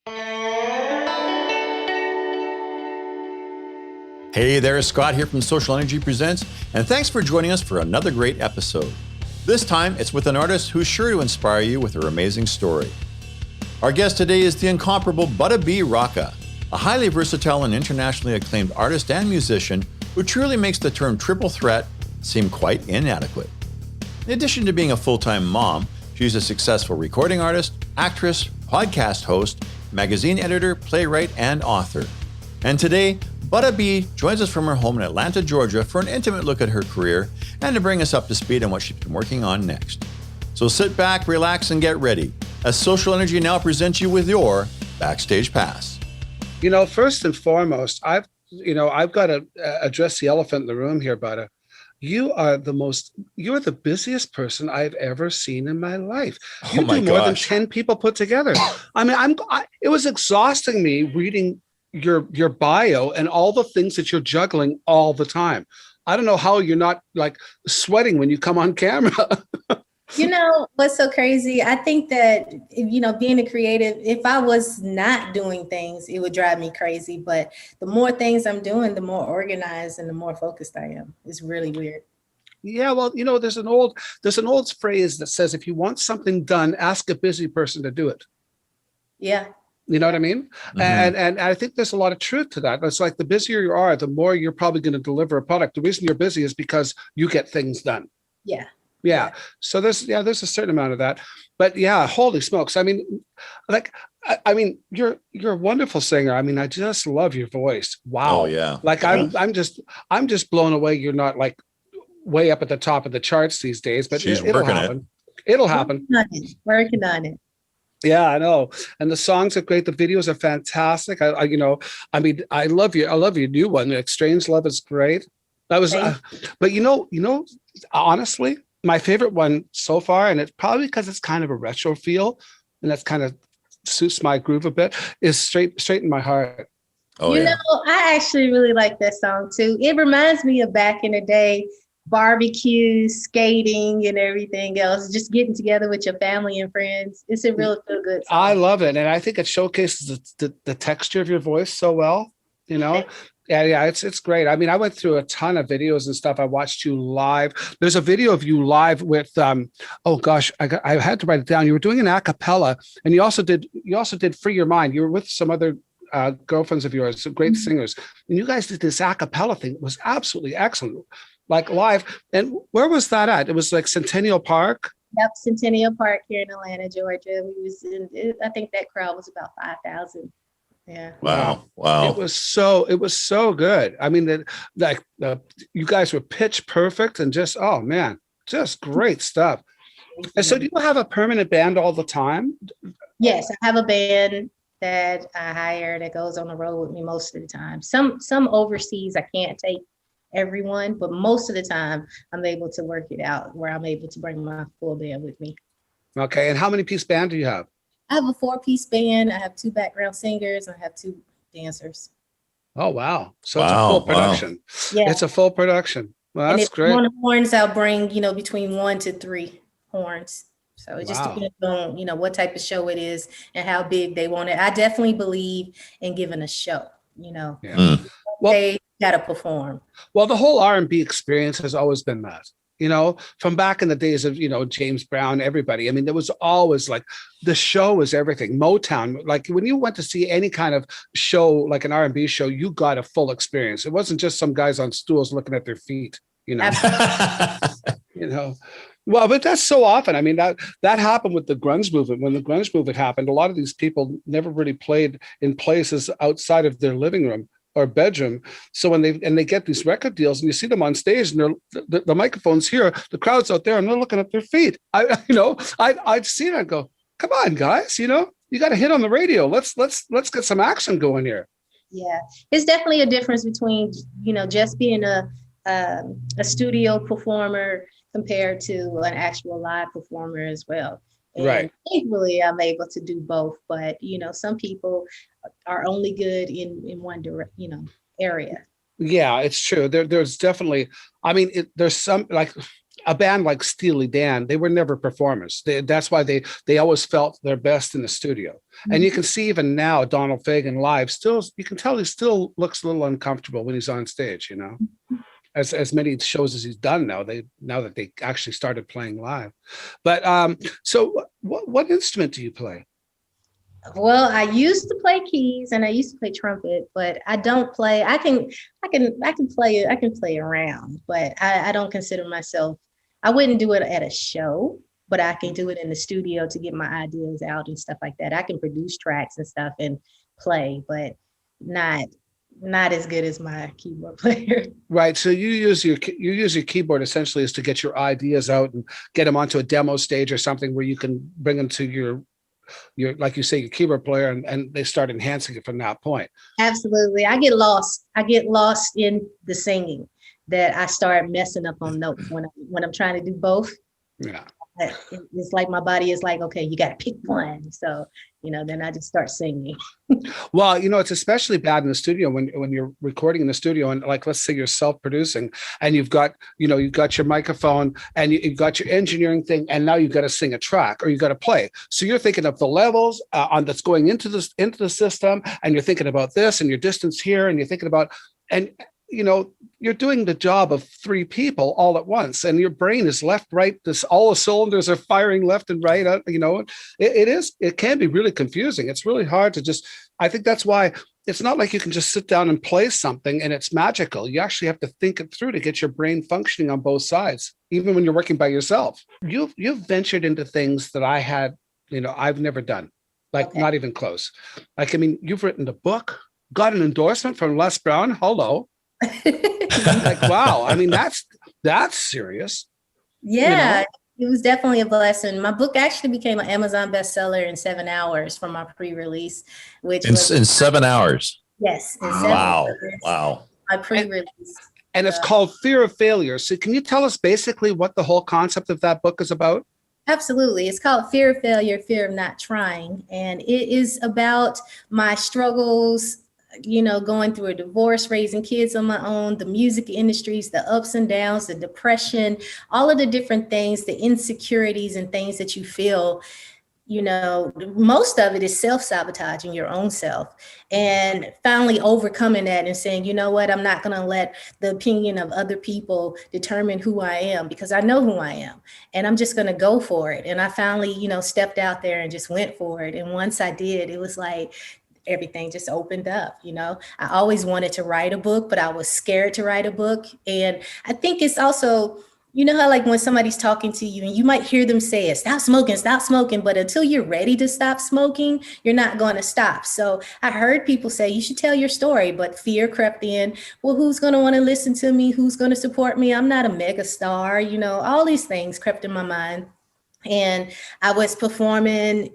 Hey there, Scott here from SocialNRG Presents, and thanks for joining us for another great episode. This time, it's with an artist who's sure to inspire you with her amazing story. Our guest today is the incomparable Butta B-Rocka, a highly versatile and internationally acclaimed artist and musician who truly makes the term triple threat seem quite inadequate. In addition to being a full-time mom, she's a successful recording artist, actress, podcast host, magazine editor, playwright, and author. And today, Butta B joins us from her home in Atlanta, Georgia for an intimate look at her career and to bring us up to speed on what she's been working on next. So sit back, relax, and get ready as SocialNRG now presents you with your Backstage Pass. You know, first and foremost, I've got to address the elephant in the room here, Butta. You're the busiest person I've ever seen in my life. You do more than 10 people put together. I mean, it was exhausting me reading your bio and all the things that you're juggling all the time. I don't know how you're not like sweating when you come on camera. You know, what's so crazy? I think that, being a creative, if I was not doing things, it would drive me crazy. But the more things I'm doing, the more organized and the more focused I am. It's really weird. Yeah, well, there's an old phrase that says, if you want something done, ask a busy person to do it. Yeah. You know what I mean? Mm-hmm. And I think there's a lot of truth to that. It's like the busier you are, the more you're probably going to deliver a product. The reason you're busy is because you get things done. Yeah. Yeah. So there's a certain amount of that. But yeah, holy smokes. I mean, you're a wonderful singer. I mean, I just love your voice. Wow. Oh yeah. Like I'm just blown away. You're not like way up at the top of the charts these days, but it'll happen. It'll happen. Working on it. Yeah, I know. And the songs are great. The videos are fantastic. I love you. I love your new one. Like Strange Love is great. That was, but honestly, my favorite one so far, and it's probably because it's kind of a retro feel, and that's kind of suits my groove a bit, is Straight in My Heart. Oh, I actually really like that song too. It reminds me of back in the day, barbecue, skating, and everything else, just getting together with your family and friends. It's a real feel good song. I love it. And I think it showcases the texture of your voice so well, Yeah, it's great. I mean, I went through a ton of videos and stuff. I watched you live. There's a video of you live with, I had to write it down. You were doing an a cappella, and you also did Free Your Mind. You were with some other girlfriends of yours, great singers. And you guys did this a cappella thing. It was absolutely excellent. Like live. And where was that at? It was like Centennial Park. Yep, Centennial Park here in Atlanta, Georgia. I think that crowd was about 5,000. Yeah. Wow. It was so good. I mean, you guys were pitch perfect and just, oh man, just great stuff. And so do you have a permanent band all the time? Yes, I have a band that I hire that goes on the road with me most of the time. Some overseas I can't take everyone, but most of the time I'm able to work it out where I'm able to bring my full band with me. Okay. And how many piece band do you have? I have a 4-piece band. I have 2 background singers. I have 2 dancers. Oh, wow. So it's a full production. Yeah. It's a full production. Well, that's great. On horns, I'll bring, between 1 to 3 horns. So it just depends on, what type of show it is and how big they want it. I definitely believe in giving a show, Yeah. Well, they got to perform. Well, the whole R&B experience has always been that, from back in the days of, James Brown, everybody. I mean, there was always like the show was everything. Motown, like when you went to see any kind of show, like an R&B show, you got a full experience. It wasn't just some guys on stools looking at their feet, Well, but that's so often. I mean, that happened with the grunge movement. When the grunge movement happened, a lot of these people never really played in places outside of their living room or bedroom. So when they get these record deals and you see them on stage and the microphone's here, the crowd's out there and they're looking at their feet. I'd see it and go, come on, guys, you got to hit on the radio. Let's get some action going here. Yeah, it's definitely a difference between, just being a studio performer compared to an actual live performer as well. And right. Thankfully, I'm able to do both, but some people are only good in one area. Yeah, it's true. There's definitely. I mean, there's some like a band like Steely Dan, they were never performers. That's why they always felt their best in the studio. Mm-hmm. And you can see even now Donald Fagen live, still you can tell he still looks a little uncomfortable when he's on stage, you know. As many shows as he's done now that they actually started playing live. But so what instrument do you play? Well, I used to play keys and I used to play trumpet, but I don't play. I can play it. I can play around, but I don't consider myself. I wouldn't do it at a show, but I can do it in the studio to get my ideas out and stuff like that. I can produce tracks and stuff and play, but not as good as my keyboard player. Right. So you use your keyboard essentially is to get your ideas out and get them onto a demo stage or something where you can bring them to your like you say, your keyboard player, and they start enhancing it from that point. Absolutely. I get lost in the singing, that I start messing up on notes when I'm trying to do both. Yeah. It's like my body is like, okay, you got to pick one. So, then I just start singing. Well, it's especially bad in the studio when you're recording in the studio and like, let's say you're self-producing and you've got your microphone and you've got your engineering thing. And now you've got to sing a track or you've got to play. So you're thinking of the levels that's going into the system. And you're thinking about this and your distance here. And you're thinking about, and you're doing the job of three people all at once, and your brain is left, right. All the cylinders are firing left and right. It can be really confusing. It's really hard to just. I think that's why it's not like you can just sit down and play something and it's magical. You actually have to think it through to get your brain functioning on both sides, even when you're working by yourself. You've ventured into things that I had, I've never done, like okay. Not even close. Like, I mean, you've written a book, got an endorsement from Les Brown. Hello. Like, wow. I mean, that's serious. Yeah, It was definitely a blessing. My book actually became an Amazon bestseller in 7 hours from my pre-release, which in 7 hours. Yes. In 7 wow. hours, Wow. My pre-release. And it's called Fear of Failure. So can you tell us basically what the whole concept of that book is about? Absolutely. It's called Fear of Failure, Fear of Not Trying. And it is about my struggles, going through a divorce, raising kids on my own, the music industries, the ups and downs, the depression, all of the different things, the insecurities and things that you feel, most of it is self-sabotaging your own self, and finally overcoming that and saying, you know what, I'm not going to let the opinion of other people determine who I am, because I know who I am and I'm just going to go for it. And I finally, stepped out there and just went for it. And once I did, it was like, everything just opened up. I always wanted to write a book, but I was scared to write a book. And I think it's also, how like when somebody's talking to you and you might hear them say it, stop smoking. But until you're ready to stop smoking, you're not going to stop. So I heard people say, you should tell your story, but fear crept in. Well, who's going to want to listen to me? Who's going to support me? I'm not a mega star. All these things crept in my mind. And I was performing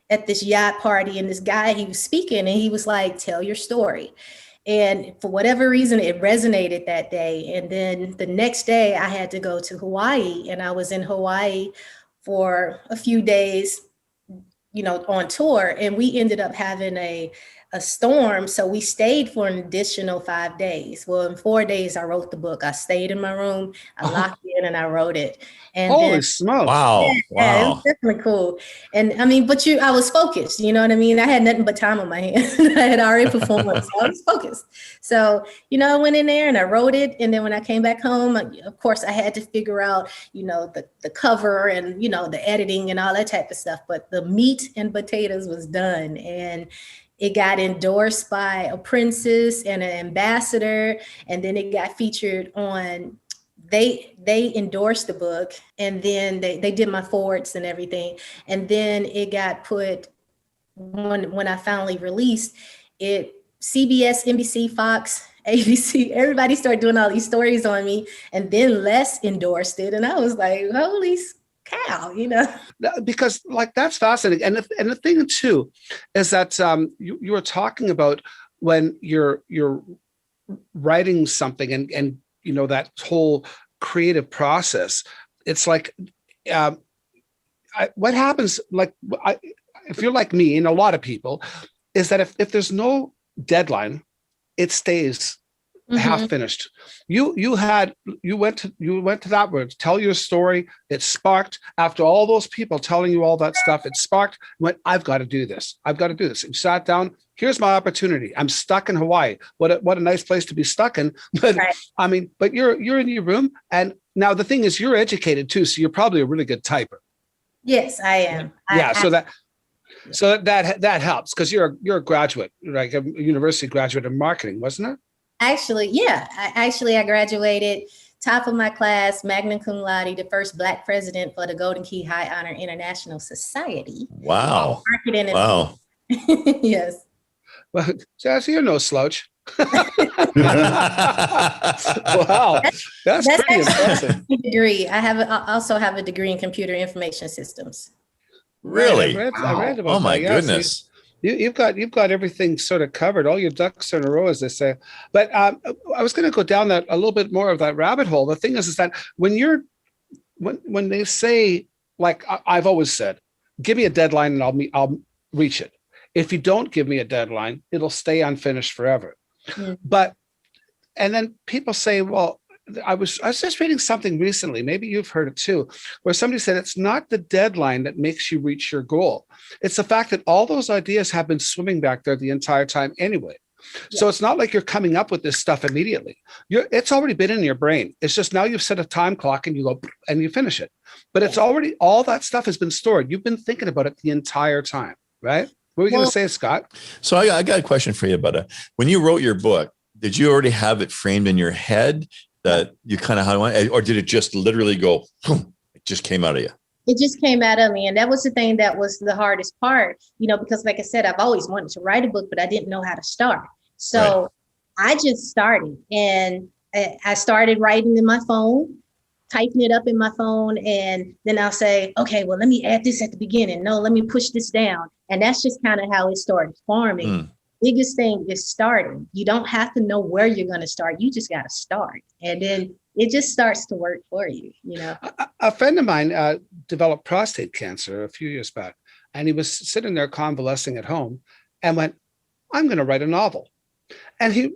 at this yacht party, and this guy, he was speaking and he was like, tell your story. And for whatever reason, it resonated that day. And then the next day I had to go to Hawaii, and I was in Hawaii for a few days, on tour, and we ended up having a storm. So we stayed for an additional 5 days. Well, in 4 days, I wrote the book. I stayed in my room, I locked in, and I wrote it. And holy smokes. Wow. Yeah, it was definitely cool. And I mean, but I was focused, you know what I mean? I had nothing but time on my hands. I had already performed, so I was focused. So, I went in there and I wrote it. And then when I came back home, of course, I had to figure out, the cover and, the editing and all that type of stuff. But the meat and potatoes was done. And it got endorsed by a princess and an ambassador, and then it got featured on, they endorsed the book, and then they did my forwards and everything. And then it got put, when I finally released it, CBS, NBC, Fox, ABC, everybody started doing all these stories on me, and then Les endorsed it. And I was like, holy cow, because like that's fascinating. And the thing too is that you were talking about when you're writing something and that whole creative process. It's like what happens, like if you're like me and a lot of people, is that if there's no deadline, it stays half finished. You went to that word, tell your story. It sparked, after all those people telling you all that stuff, it sparked, went, I've got to do this. I've got to do this. You sat down, here's my opportunity. I'm stuck in Hawaii. What a nice place to be stuck in. But Right. I mean, but you're in your room, and now the thing is, you're educated too, so you're probably a really good typer. Yes, I am. Yeah, so that helps, because you're a graduate, like a university graduate in marketing, wasn't it? Actually, yeah. I graduated top of my class, magna cum laude, the first Black president for the Golden Key High Honor International Society. Wow. Marketing and Wow. yes. Well, so you're no slouch. Wow, that's pretty impressive. Degree. I also have a degree in computer information systems. Really? I read about Oh my that. Yeah, so goodness. you've got everything sort of covered. All your ducks are in a row, as they say. But I was going to go down that a little bit more of that rabbit hole. The thing is that when they say, like I've always said, give me a deadline and I'll reach it. If you don't give me a deadline, it'll stay unfinished forever. But and then people say, well, I was just reading something recently, maybe you've heard it too, where somebody said it's not the deadline that makes you reach your goal. It's the fact that all those ideas have been swimming back there the entire time anyway. Yeah. So it's not like you're coming up with this stuff immediately. It's already been in your brain. It's just now you've set a time clock and you go and you finish it. But it's already, all that stuff has been stored. You've been thinking about it the entire time, right? What were you going to say, Scott? So I got a question for you, Butta. When you wrote your book, did you already have it framed in your head that you kind of had, or did it just literally go, boom, it just came out of you? It just came out of me. And that was the thing that was the hardest part, because like I said, I've always wanted to write a book, but I didn't know how to start. So I just started, and I started writing in my phone, typing it up in my phone. And then I'll say, okay, well, let me add this at the beginning. No, let me push this down. And that's just kind of how it started forming. Biggest thing is starting. You don't have to know where you're going to start. You just got to start. And then it just starts to work for you, A friend of mine developed prostate cancer a few years back, and he was sitting there convalescing at home and went, I'm going to write a novel. And he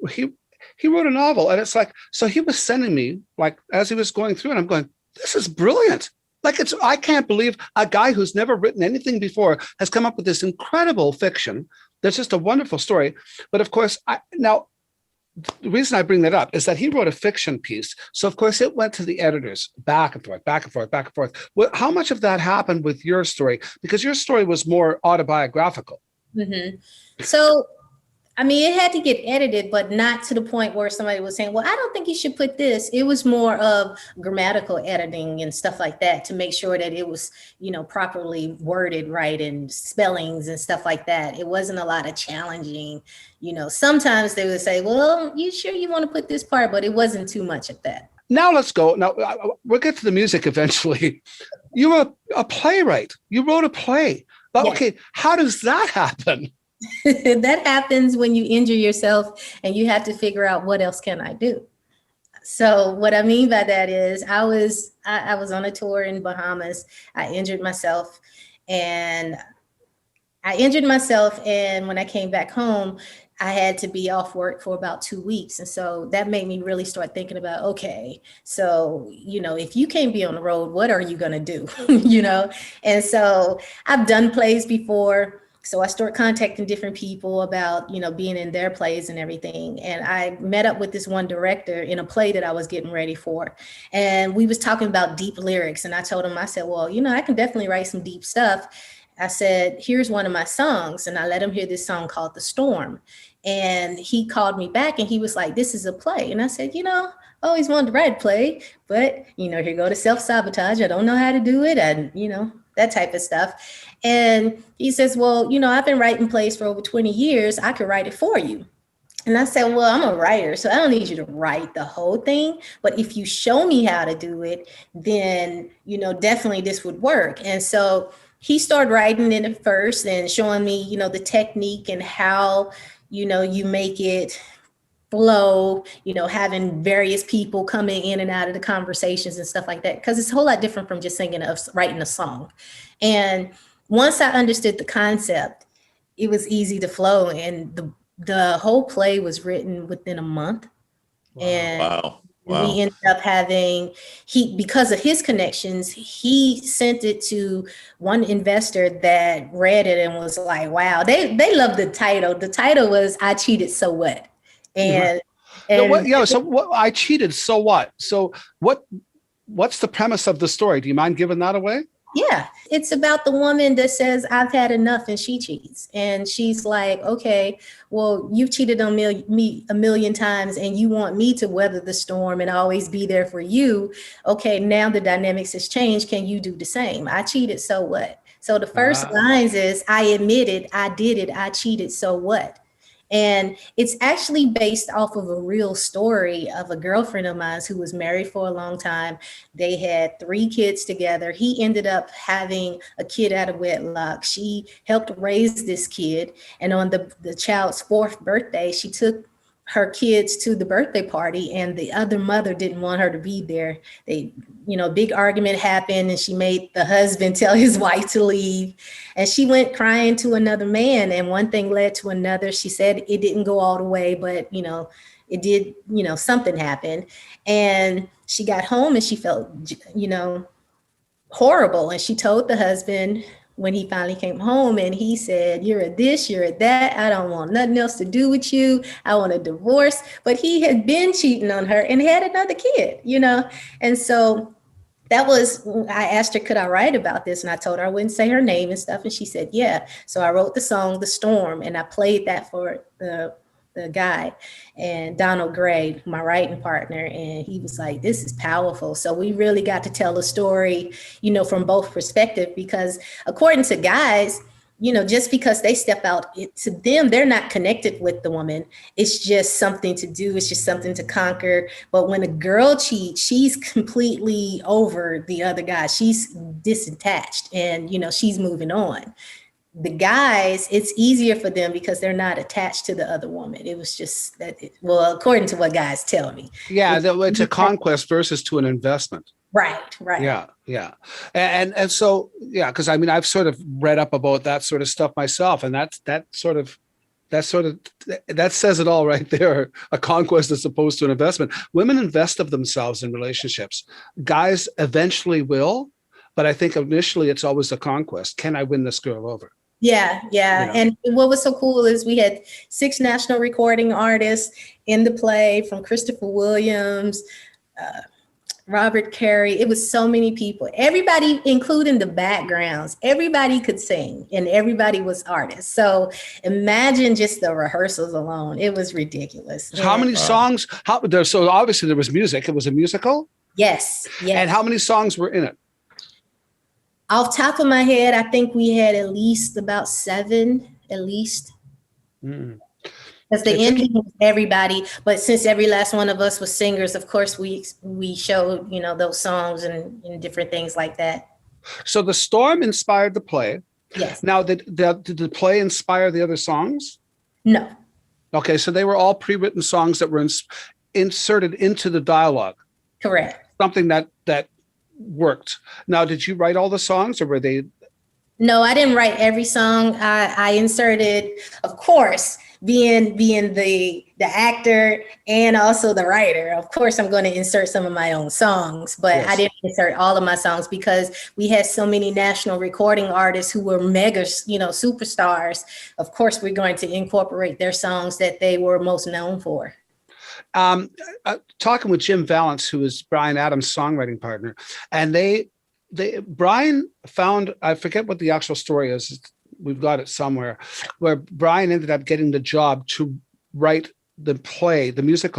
wrote a novel, and it's like, so he was sending me, like, as he was going through, and I'm going, this is brilliant. Like, I can't believe a guy who's never written anything before has come up with this incredible fiction. That's just a wonderful story. But of course, now the reason I bring that up is that he wrote a fiction piece. So of course it went to the editors back and forth, back and forth, back and forth. Well, how much of that happened with your story? Because your story was more autobiographical. So, I mean, it had to get edited, but not to the point where somebody was saying, well, I don't think you should put this. It was more of grammatical editing and stuff like that to make sure that it was, properly worded right, and spellings and stuff like that. It wasn't a lot of challenging, sometimes they would say, well, you sure you want to put this part, but it wasn't too much of that. Now let's go. Now we'll get to the music eventually. You were a playwright. You wrote a play. But Yes. Okay, how does that happen? That happens when you injure yourself and you have to figure out, what else can I do? So what I mean by that is I was on a tour in Bahamas. I injured myself, and when I came back home, I had to be off work for about 2 weeks. And so that made me really start thinking about, okay, so, if you can't be on the road, what are you going to do? And so I've done plays before. So I started contacting different people about, being in their plays and everything. And I met up with this one director in a play that I was getting ready for. And we was talking about deep lyrics. And I told him, I said, well, I can definitely write some deep stuff. I said, here's one of my songs. And I let him hear this song called The Storm. And he called me back and he was like, this is a play. And I said, I always wanted to write a play, but, here go to self-sabotage. I don't know how to do it. And, that type of stuff. And he says, well, I've been writing plays for over 20 years. I could write it for you. And I said, well, I'm a writer, so I don't need you to write the whole thing. But if you show me how to do it, then, definitely this would work. And so he started writing it at first and showing me, the technique and how, you make it flow, having various people coming in and out of the conversations and stuff like that, because it's a whole lot different from just writing a song. And once I understood the concept, it was easy to flow. And the whole play was written within a month. And Wow. we ended up having, because of his connections, he sent it to one investor that read it and was like, wow, they loved the title. The title was "I Cheated, So What?" And So what, I cheated, so what? So what's the premise of the story? Do you mind giving that away? yeah, it's about the woman that says, I've had enough, and she cheats. And she's like, okay, well, you've cheated on me a million times and you want me to weather the storm and always be there for you. Okay, now the dynamics has changed. Can you do the same? I cheated, so what? So the first lines is, I admitted, I did it, I cheated, so what? And it's actually based off of a real story of a girlfriend of mine who was married for a long time. They had 3 kids together. He ended up having a kid out of wedlock. She helped raise this kid. And on the child's 4th birthday, she took her kids to the birthday party, and the other mother didn't want her to be there. They, big argument happened, and she made the husband tell his wife to leave. And she went crying to another man, and one thing led to another. She said it didn't go all the way, but it did, something happened. And she got home and she felt, horrible. And she told the husband when he finally came home, and he said, you're a this, you're a that. I don't want nothing else to do with you. I want a divorce. But he had been cheating on her and had another kid, And so that was, I asked her, could I write about this? And I told her I wouldn't say her name and stuff. And she said, yeah. So I wrote the song, The Storm, and I played that for the guy, and Donald Gray, my writing partner, and he was like, this is powerful. So we really got to tell a story, from both perspectives, because according to guys, just because they step out, to them, they're not connected with the woman. It's just something to do. It's just something to conquer. But when a girl cheats, she's completely over the other guy. She's disattached and, she's moving on. The guys, it's easier for them because they're not attached to the other woman. It was just that, according to what guys tell me. Yeah, it's a conquest versus to an investment. Right. Yeah. And so, yeah, because I've sort of read up about that sort of stuff myself, and that says it all right there. A conquest as opposed to an investment. Women invest of themselves in relationships. Guys eventually will, but I think initially it's always a conquest. Can I win this girl over? Yeah. And what was so cool is we had 6 national recording artists in the play, from Christopher Williams, Robert Carey. It was so many people, everybody, including the backgrounds, everybody could sing and everybody was artists. So imagine just the rehearsals alone. It was ridiculous. So how many songs? So obviously there was music. It was a musical? Yes. And how many songs were in it? Off top of my head, I think we had at least about 7, at least. Because the ending was everybody, but since every last one of us was singers, of course we showed, those songs and different things like that. So The Storm inspired the play. Yes. Now, did the play inspire the other songs? No. Okay, so they were all pre-written songs that were inserted into the dialogue. Correct. Something that worked. Now, did you write all the songs, or were they? No, I didn't write every song. I inserted, of course, being the actor and also the writer. Of course, I'm going to insert some of my own songs, but yes. I didn't insert all of my songs because we had so many national recording artists who were mega, superstars. Of course, we're going to incorporate their songs that they were most known for. Talking with Jim Valance, who is Bryan Adams' songwriting partner, and Bryan found, I forget what the actual story is, we've got it somewhere, where Bryan ended up getting the job to write the play, the music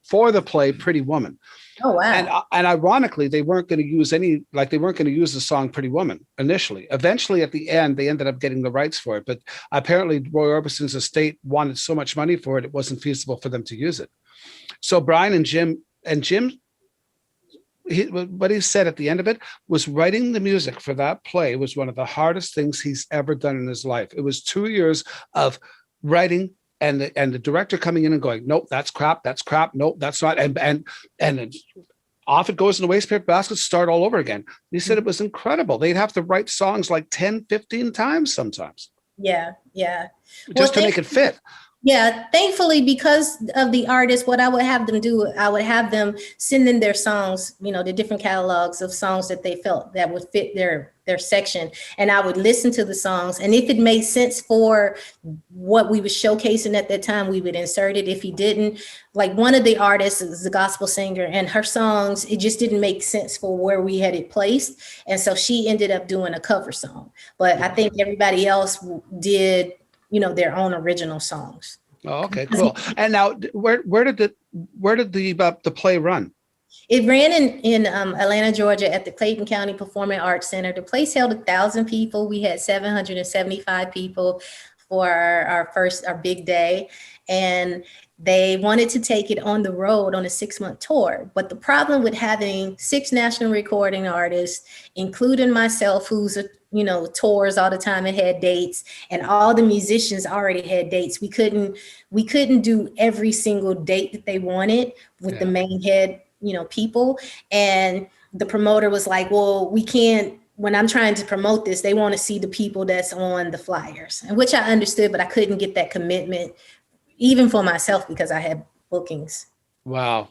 for the play Pretty Woman. Oh, wow. And ironically, they weren't going to use the song Pretty Woman initially. Eventually, at the end, they ended up getting the rights for it. But apparently, Roy Orbison's estate wanted so much money for it, it wasn't feasible for them to use it. So Bryan and Jim, what he said at the end of it was writing the music for that play was one of the hardest things he's ever done in his life. It was 2 years of writing and the director coming in and going, nope, that's crap, nope, that's not, and off it goes in the wastepaper basket, start all over again. He said it was incredible. They'd have to write songs like 10, 15 times sometimes. Yeah. Just to make it fit. Yeah, thankfully, because of the artists, what I would have them do, I would have them send in their songs, the different catalogs of songs that they felt that would fit their section. And I would listen to the songs. And if it made sense for what we were showcasing at that time, we would insert it. If he didn't, like one of the artists is a gospel singer, and her songs, it just didn't make sense for where we had it placed. And so she ended up doing a cover song. But I think everybody else did their own original songs. Oh, okay, cool. And now, where did the play run? It ran in Atlanta, Georgia, at the Clayton County Performing Arts Center. The place held 1,000 people. We had 775 people for our big day, and they wanted to take it on the road on a 6-month tour. But the problem with having 6 national recording artists, including myself, who's tours all the time and had dates, and all the musicians already had dates. We couldn't do every single date that they wanted with the main head, people. And the promoter was like, well, we can't, when I'm trying to promote this, they want to see the people that's on the flyers, and which I understood, but I couldn't get that commitment even for myself because I had bookings. Wow.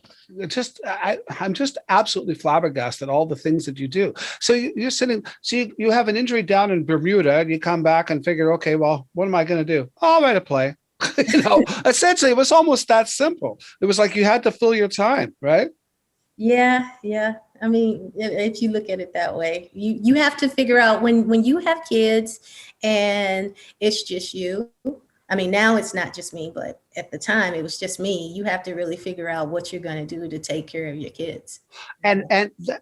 I'm just absolutely flabbergasted all the things that you do. So you're sitting, so you have an injury down in Bermuda, and you come back and figure, okay, well, what am I going to do? I'll write a play. Essentially, it was almost that simple. It was like you had to fill your time, right? Yeah. I mean, if you look at it that way, you have to figure out when you have kids and it's just you. I mean, now it's not just me, but at the time it was just me. You have to really figure out what you're going to do to take care of your kids. And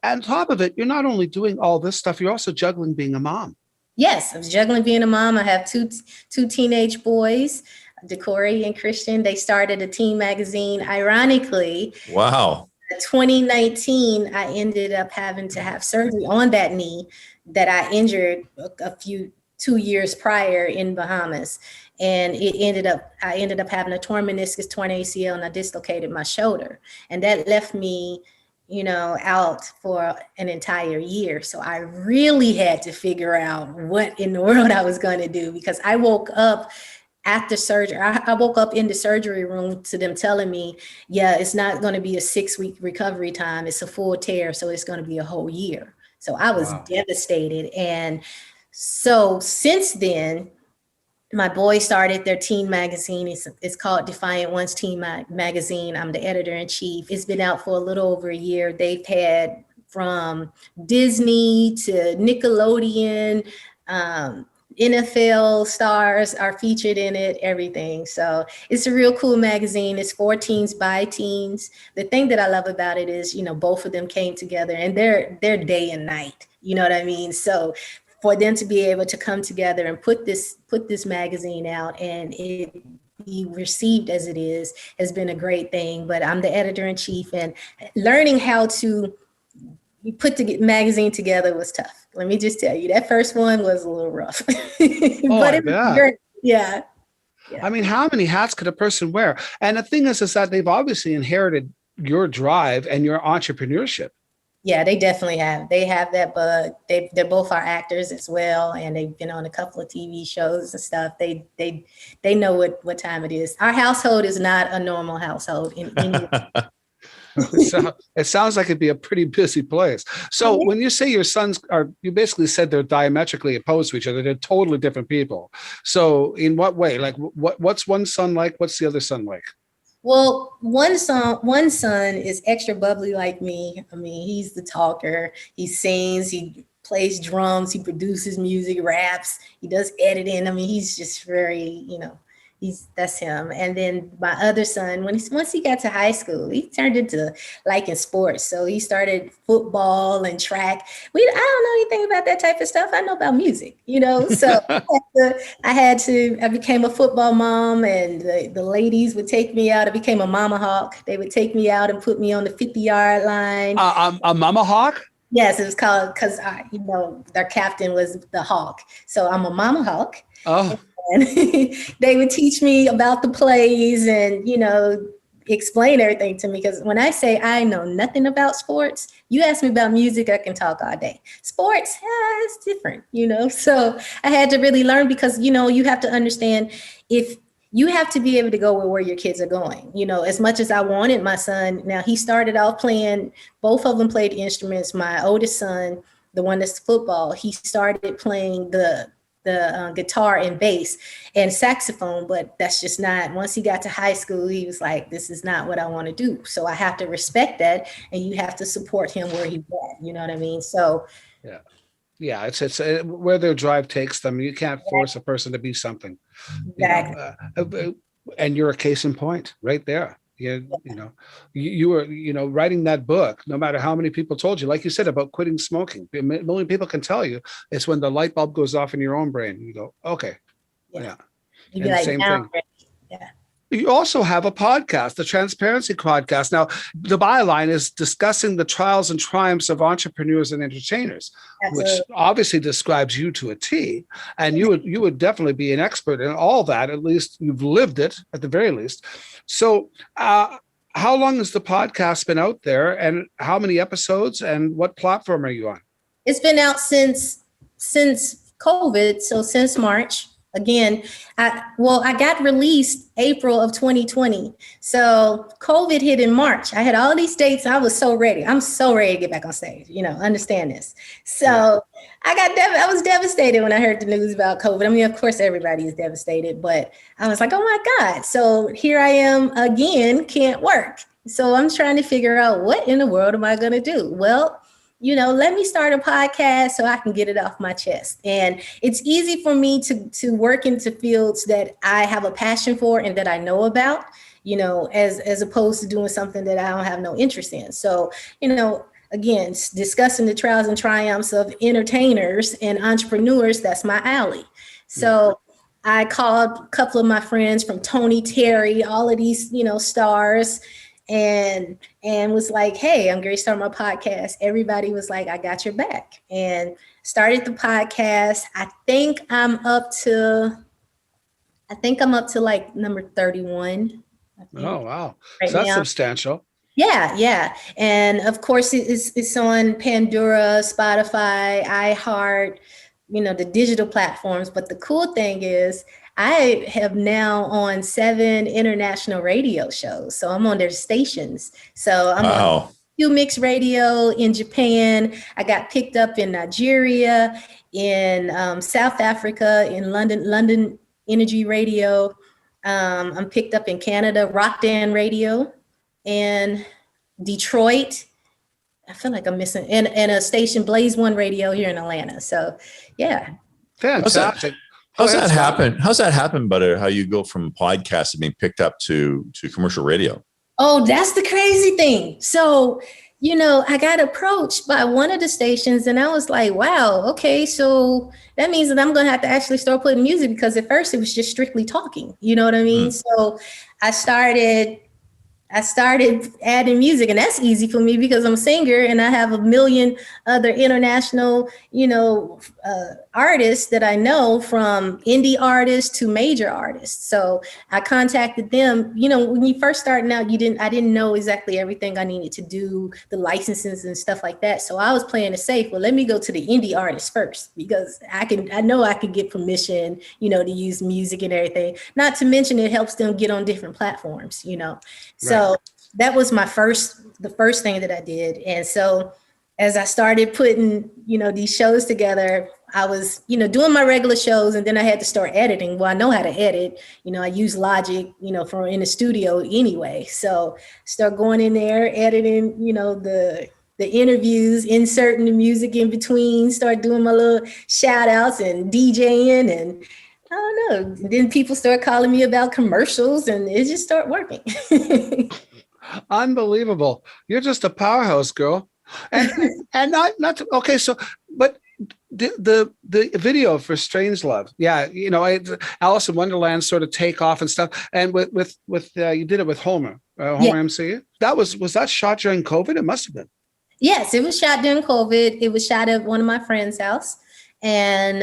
on top of it, you're not only doing all this stuff, you're also juggling being a mom. Yes, I was juggling being a mom. I have two teenage boys, Decory and Christian. They started a teen magazine. Ironically, wow. 2019, I ended up having to have surgery on that knee that I injured 2 years prior in Bahamas. And I ended up having a torn meniscus, torn ACL, and I dislocated my shoulder. And that left me, out for an entire year. So I really had to figure out what in the world I was going to do, because I woke up after surgery. I woke up in the surgery room to them telling me, yeah, it's not going to be a 6-week recovery time. It's a full tear. So it's going to be a whole year. So I was devastated. And so since then, my boys started their teen magazine. It's called Defiant Ones Teen Magazine. I'm the editor-in-chief. It's been out for a little over a year. They've had from Disney to Nickelodeon, NFL stars are featured in it, everything. So it's a real cool magazine. It's for teens by teens. The thing that I love about it is, both of them came together, and they're day and night. You know what I mean? So for them to be able to come together and put this magazine out and it be received as it is has been a great thing. But I'm the editor-in-chief, and learning how to put the magazine together was tough. Let me just tell you, that first one was a little rough. But it was great. Yeah. I mean, how many hats could a person wear? And the thing is that they've obviously inherited your drive and your entrepreneurship. Yeah, they definitely have. They have that bug. They're both our actors as well, and they've been on a couple of TV shows and stuff. They know what time it is. Our household is not a normal household. So it sounds like it'd be a pretty busy place. So when you say your sons you basically said they're diametrically opposed to each other. They're totally different people. So in what way? Like what's one son like? What's the other son like? Well, one son is extra bubbly like me. I mean, he's the talker. He sings, he plays drums, he produces music, raps, he does editing. I mean, he's just very, that's him. And then my other son, once he got to high school, he turned into liking sports. So he started football and track. I don't know anything about that type of stuff. I know about music, So I became a football mom, and the ladies would take me out. I became a mama hawk. They would take me out and put me on the 50-yard line. A mama hawk? Yes, it was called because their captain was the hawk. So I'm a mama hawk. Oh. And they would teach me about the plays and, explain everything to me. Because when I say I know nothing about sports, you ask me about music, I can talk all day. Sports, it's different, So I had to really learn because, you have to understand if you have to be able to go where your kids are going. You know, as much as I wanted my son, now he started off playing, both of them played instruments. My oldest son, the one that's football, he started playing the guitar and bass and saxophone, but that's just not, once he got to high school, he was like, this is not what I want to do. So I have to respect that, and you have to support him where he's at, you know what I mean? So yeah, it's where their drive takes them. You can't force a person to be something. Exactly. And you're a case in point right there. You were, writing that book, no matter how many people told you, like you said, about quitting smoking. A million people can tell you. It's when the light bulb goes off in your own brain. You go, okay. Yeah. You'd be like, same now, thing. yeah. You also have a podcast, the Transparency Podcast. Now, the byline is discussing the trials and triumphs of entrepreneurs and entertainers, Absolutely. which obviously describes you to a T. And you would definitely be an expert in all that. At least you've lived it, at the very least. So, how long has the podcast been out there, and how many episodes, and what platform are you on? It's been out since COVID, so since March. Again, I got released April of 2020. So COVID hit in March. I had all these dates. I was so ready. I'm so ready to get back on stage, understand this. So I was devastated when I heard the news about COVID. I mean, of course, everybody is devastated, but I was like, oh my God. So here I am again, can't work. So I'm trying to figure out, what in the world am I going to do? Well, let me start a podcast so I can get it off my chest. And it's easy for me to work into fields that I have a passion for and that I know about, as opposed to doing something that I don't have no interest in. So, again, discussing the trials and triumphs of entertainers and entrepreneurs, that's my alley. So I called a couple of my friends from Tony Terry, all of these, stars, and was like, hey, I'm going to start my podcast. Everybody was like, I got your back, and started the podcast. I think I'm up to like number 31. Oh, wow. Right So that's now. substantial. Yeah. And of course it's on Pandora, Spotify, iHeart, the digital platforms. But the cool thing is, I have now on 7 international radio shows. So I'm on their stations. So I'm on Q-Mix Radio in Japan. I got picked up in Nigeria, in South Africa, in London Energy Radio. I'm picked up in Canada, Rockdan Radio, and Detroit. I feel like I'm missing, and a station, Blaze One Radio here in Atlanta. So yeah. Fantastic. How's that happen? How's that happen, Butta? How you go from podcast to being picked up to commercial radio? Oh, that's the crazy thing. So, I got approached by one of the stations, and I was like, wow, okay, so that means that I'm going to have to actually start putting music, because at first it was just strictly talking. You know what I mean? So I started adding music, and that's easy for me because I'm a singer and I have a million other international, artists that I know, from indie artists to major artists. So I contacted them. When you first starting out, I didn't know exactly everything I needed to do, the licenses and stuff like that. So I was playing it safe. Well, let me go to the indie artists first, because I know I could get permission, to use music and everything. Not to mention it helps them get on different platforms, So that was the first thing that I did. And so as I started putting, these shows together, I was, doing my regular shows, and then I had to start editing. Well, I know how to edit, I use Logic, from in the studio anyway. So start going in there, editing, the interviews, inserting the music in between, start doing my little shout outs and DJing, and I don't know. Then people start calling me about commercials, and it just started working. Unbelievable. You're just a powerhouse, girl. And not to, okay. So, but the video for Strange Love, Alice in Wonderland sort of take off and stuff. And with you did it with Homer MC. Was that shot during COVID? It must have been. Yes, it was shot during COVID. It was shot at one of my friend's house, and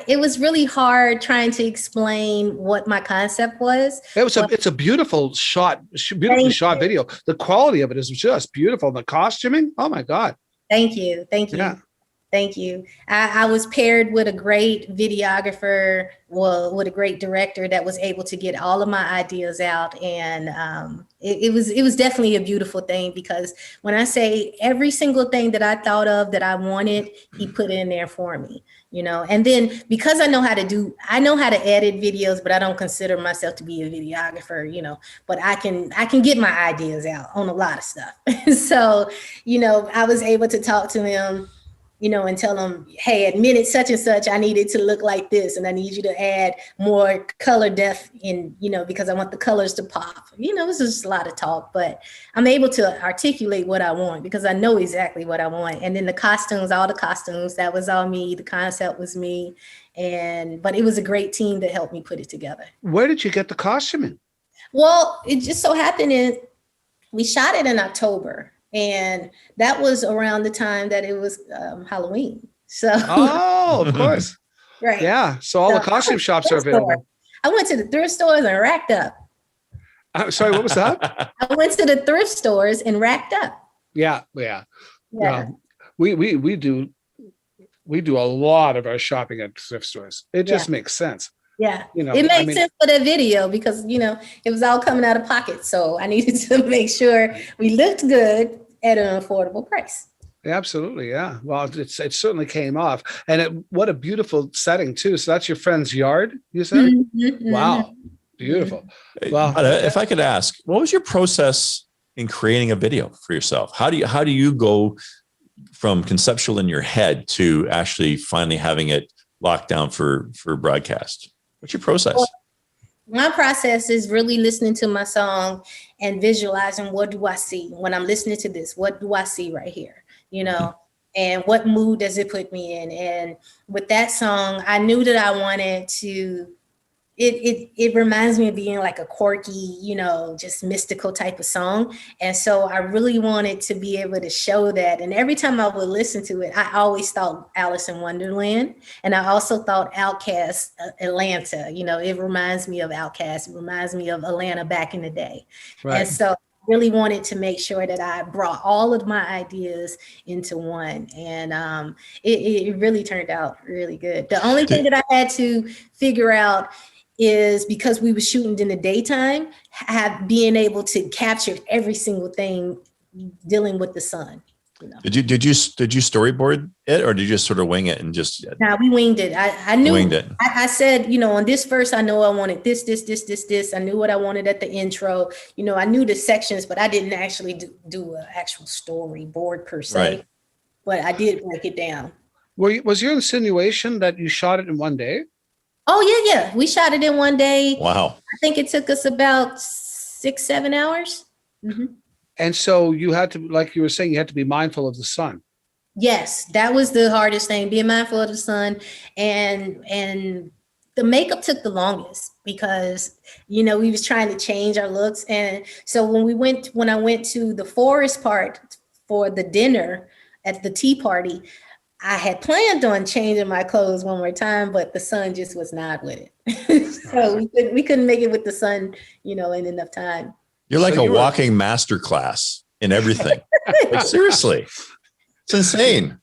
it was really hard trying to explain what my concept was. It's a beautifully shot video. The quality of it is just beautiful. The costuming, oh my God. Thank you. Yeah. Thank you. I was paired with a great videographer, well, with a great director that was able to get all of my ideas out. And it was definitely a beautiful thing, because when I say every single thing that I thought of that I wanted, he put in there for me, you know. And then because I know how to edit videos, but I don't consider myself to be a videographer, you know, but I can get my ideas out on a lot of stuff. So, you know, I was able to talk to him, you know, and tell them, hey, at minute such and such, I need it to look like this. And I need you to add more color depth in, you know, because I want the colors to pop. You know, it's just a lot of talk, but I'm able to articulate what I want because I know exactly what I want. And then the costumes, all the costumes, that was all me. The concept was me. But it was a great team that helped me put it together. Where did you get the costuming? Well, it just so happened we shot it in October. And that was around the time that it was Halloween. So, oh, of course. Right. Yeah. So all the costume shops are available. I went to the thrift stores and racked up. Sorry, what was that? I went to the thrift stores and racked up. Yeah. We do a lot of our shopping at thrift stores. It just makes sense. Yeah, you know, it made sense for the video because, you know, it was all coming out of pocket. So I needed to make sure we looked good at an affordable price. Absolutely. Yeah. Well, it certainly came off. And what a beautiful setting, too. So that's your friend's yard, you said? Mm-hmm. Wow. Beautiful. Mm-hmm. Well, if I could ask, what was your process in creating a video for yourself? How do you go from conceptual in your head to actually finally having it locked down for broadcast? What's your process? Well, my process is really listening to my song and visualizing, what do I see when I'm listening to this? What do I see right here? You know, and what mood does it put me in? And with that song, I knew that I wanted to, it reminds me of being like a quirky, you know, just mystical type of song. And so I really wanted to be able to show that. And every time I would listen to it, I always thought Alice in Wonderland. And I also thought Outkast, Atlanta. You know, it reminds me of Outkast. It reminds me of Atlanta back in the day. Right. And so I really wanted to make sure that I brought all of my ideas into one. And it really turned out really good. The only thing that I had to figure out is, because we were shooting in the daytime, being able to capture every single thing dealing with the sun. You know? Did you storyboard it, or did you just sort of wing it and just? No, we winged it. I knew. Winged it. I said, you know, on this verse, I know I wanted this. I knew what I wanted at the intro. You know, I knew the sections, but I didn't actually do an actual storyboard per se. Right. But I did break it down. Was your insinuation that you shot it in one day? Oh, yeah. We shot it in one day. Wow. I think it took us about 6-7 hours. Mm-hmm. And so you had to, like you were saying, you had to be mindful of the sun. Yes, that was the hardest thing, being mindful of the sun. And the makeup took the longest because, you know, we was trying to change our looks. And so when I went to the forest part for the dinner at the tea party, I had planned on changing my clothes one more time, but the sun just was not with it. So we couldn't make it with the sun, you know, in enough time. You're like a walking masterclass in everything. Like, seriously, it's insane.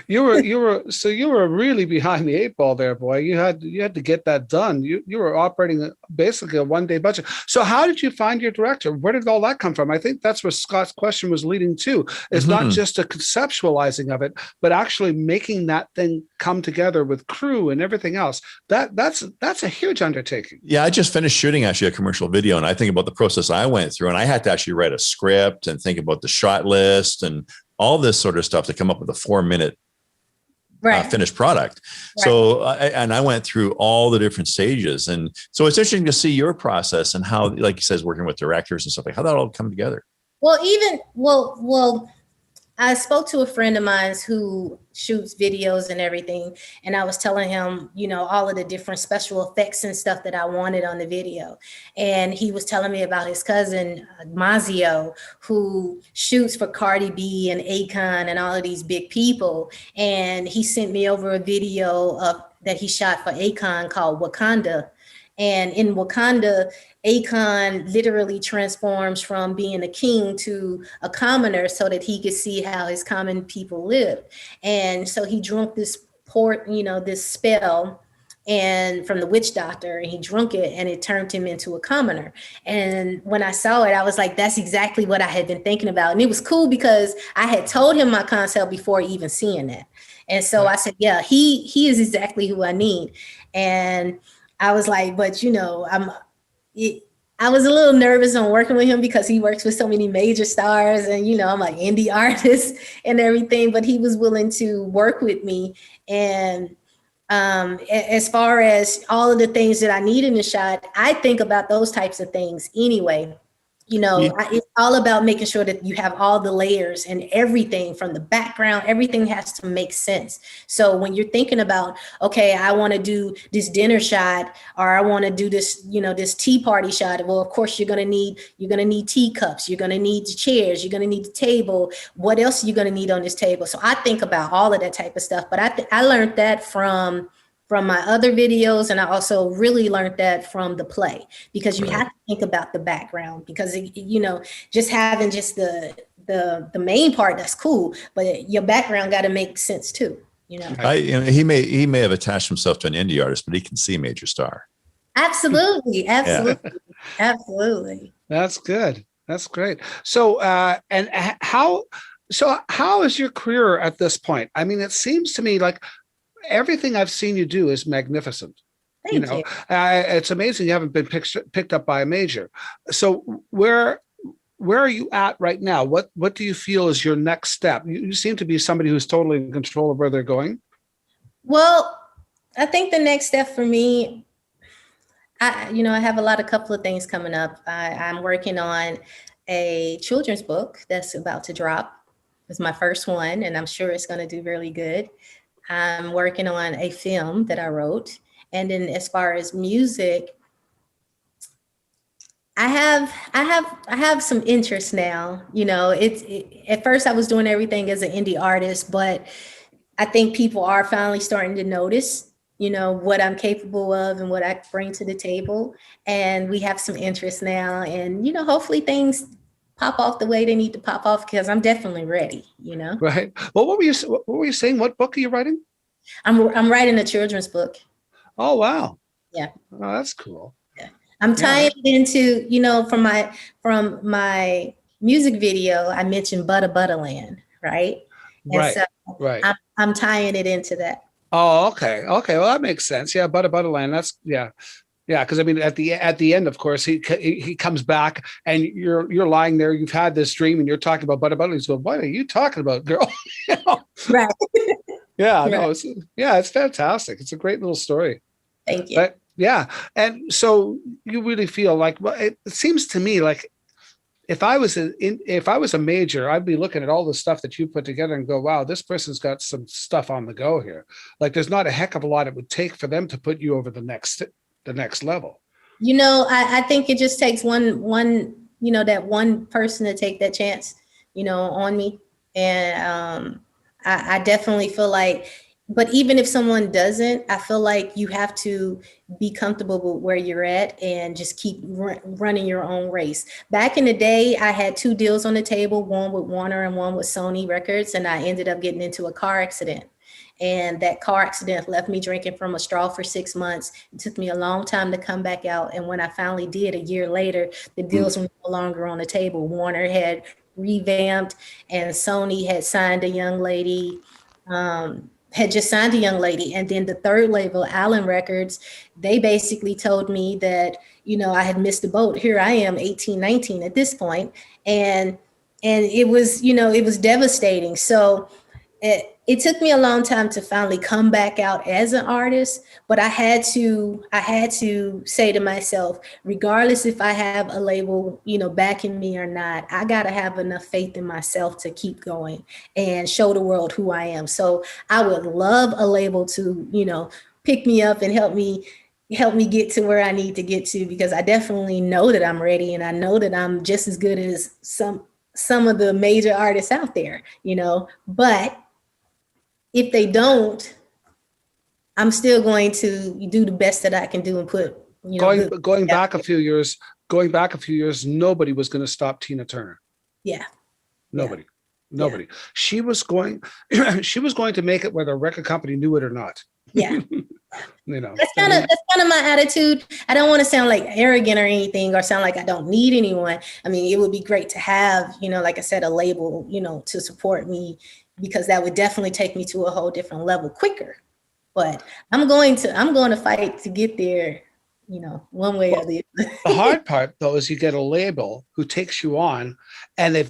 You were really behind the eight ball there, boy. You had to get that done. You were operating basically a one-day budget. So how did you find your director? Where did all that come from? I think that's where Scott's question was leading to. It's not just a conceptualizing of it, but actually making that thing come together with crew and everything else. That's a huge undertaking. Yeah, I just finished shooting actually a commercial video, and I think about the process I went through, and I had to actually write a script and think about the shot list and all this sort of stuff to come up with a 4-minute finished product. Right. So, I went through all the different stages. And so it's interesting to see your process and how, like you said, working with directors and stuff, like how that all come together. Well, I spoke to a friend of mine who shoots videos and everything. And I was telling him, you know, all of the different special effects and stuff that I wanted on the video. And he was telling me about his cousin, Mazio, who shoots for Cardi B and Akon and all of these big people. And he sent me over a video that he shot for Akon called Wakanda. And in Wakanda, Akon literally transforms from being a king to a commoner so that he could see how his common people live. And so he drunk this this spell and from the witch doctor, and he drunk it and it turned him into a commoner. And when I saw it, I was like, that's exactly what I had been thinking about. And it was cool because I had told him my concept before even seeing that. And so I said, yeah, he is exactly who I need. And I was like, but I was a little nervous on working with him because he works with so many major stars and, I'm like indie artist and everything, but he was willing to work with me. And as far as all of the things that I need in the shot, I think about those types of things anyway. It's all about making sure that you have all the layers and everything from the background, everything has to make sense. So when you're thinking about, okay, I want to do this dinner shot, or I want to do this, this tea party shot. Well, of course you're going to need teacups. You're going to need the chairs. You're going to need the table. What else are you going to need on this table? So I think about all of that type of stuff, but I learned that from my other videos. And I also really learned that from the play, because you have to think about the background, because, just having just the main part, that's cool, but your background got to make sense too. He may have attached himself to an indie artist, but he can see a major star. Absolutely. Yeah. Absolutely. That's good. That's great. So, how is your career at this point? I mean, it seems to me like everything I've seen you do is magnificent. Thank you. It's amazing you haven't been picked up by a major. So where are you at right now? What do you feel is your next step? You seem to be somebody who's totally in control of where they're going. Well, I think the next step for me, I have a couple of things coming up. I'm working on a children's book that's about to drop. It's my first one, and I'm sure it's going to do really good. I'm working on a film that I wrote. And then as far as music, I have some interest now. At first I was doing everything as an indie artist, but I think people are finally starting to notice, what I'm capable of and what I bring to the table. And we have some interest now, and, hopefully things pop off the way they need to pop off, because I'm definitely ready, Right. Well, what were you saying? What book are you writing? I'm writing a children's book. Oh, wow. Yeah. Oh, that's cool. Yeah. I'm tying it into, from my music video, I mentioned Butta Land, right? Right. And so right. I'm tying it into that. Oh, okay. Okay. Well, that makes sense. Yeah. Butta Land. That's, yeah. Yeah, because I mean, at the end, of course, he comes back, and you're lying there. You've had this dream, and you're talking about Butta. He's going, "What are you talking about, girl?" Right. Yeah. Right. No. It's fantastic. It's a great little story. Thank you. But yeah, and so you really feel like, well, it seems to me like if I was a major, I'd be looking at all the stuff that you put together and go, "Wow, this person's got some stuff on the go here." Like, there's not a heck of a lot it would take for them to put you over the next level. I think it just takes one, that one person to take that chance, on me. And I definitely feel like, but even if someone doesn't, I feel like you have to be comfortable with where you're at and just keep running your own race. Back in the day, I had 2 deals on the table, one with Warner and one with Sony Records, and I ended up getting into a car accident. And that car accident left me drinking from a straw for 6 months. It took me a long time to come back out. And when I finally did, a year later, the deals were no longer on the table. Warner had revamped, and Sony had signed a young lady, had just signed a young lady. And then the third label, Allen Records, they basically told me that, I had missed the boat. Here I am, 18, 19 at this point. And it was, it was devastating. So it took me a long time to finally come back out as an artist, but I had to say to myself, regardless if I have a label, backing me or not, I got to have enough faith in myself to keep going and show the world who I am. So I would love a label to, pick me up and help me get to where I need to get to, because I definitely know that I'm ready, and I know that I'm just as good as some of the major artists out there, but if they don't, I'm still going to do the best that I can do and Going back a few years, nobody was going to stop Tina Turner. Yeah. Nobody. She was going to make it whether a record company knew it or not. Yeah. That's kind of my attitude. I don't want to sound like arrogant or anything, or sound like I don't need anyone. I mean, it would be great to have, like I said, a label, to support me, because that would definitely take me to a whole different level quicker. But I'm going to fight to get there, one way or the other. The hard part though is you get a label who takes you on, and they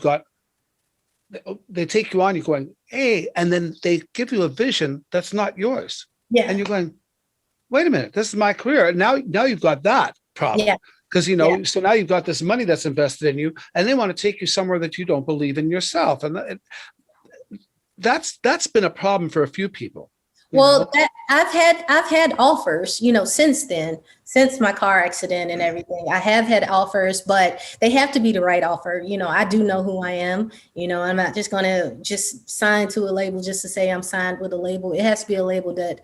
take you on, you're going, hey, and then they give you a vision that's not yours. Yeah. And you're going, wait a minute, this is my career. And now you've got that problem. Yeah. Because, so now you've got this money that's invested in you, and they want to take you somewhere that you don't believe in yourself. And that's been a problem for a few people. Well, I've had offers, since then, since my car accident and everything. I have had offers, but they have to be the right offer. I do know who I am. I'm not just going to just sign to a label just to say I'm signed with a label. It has to be a label that,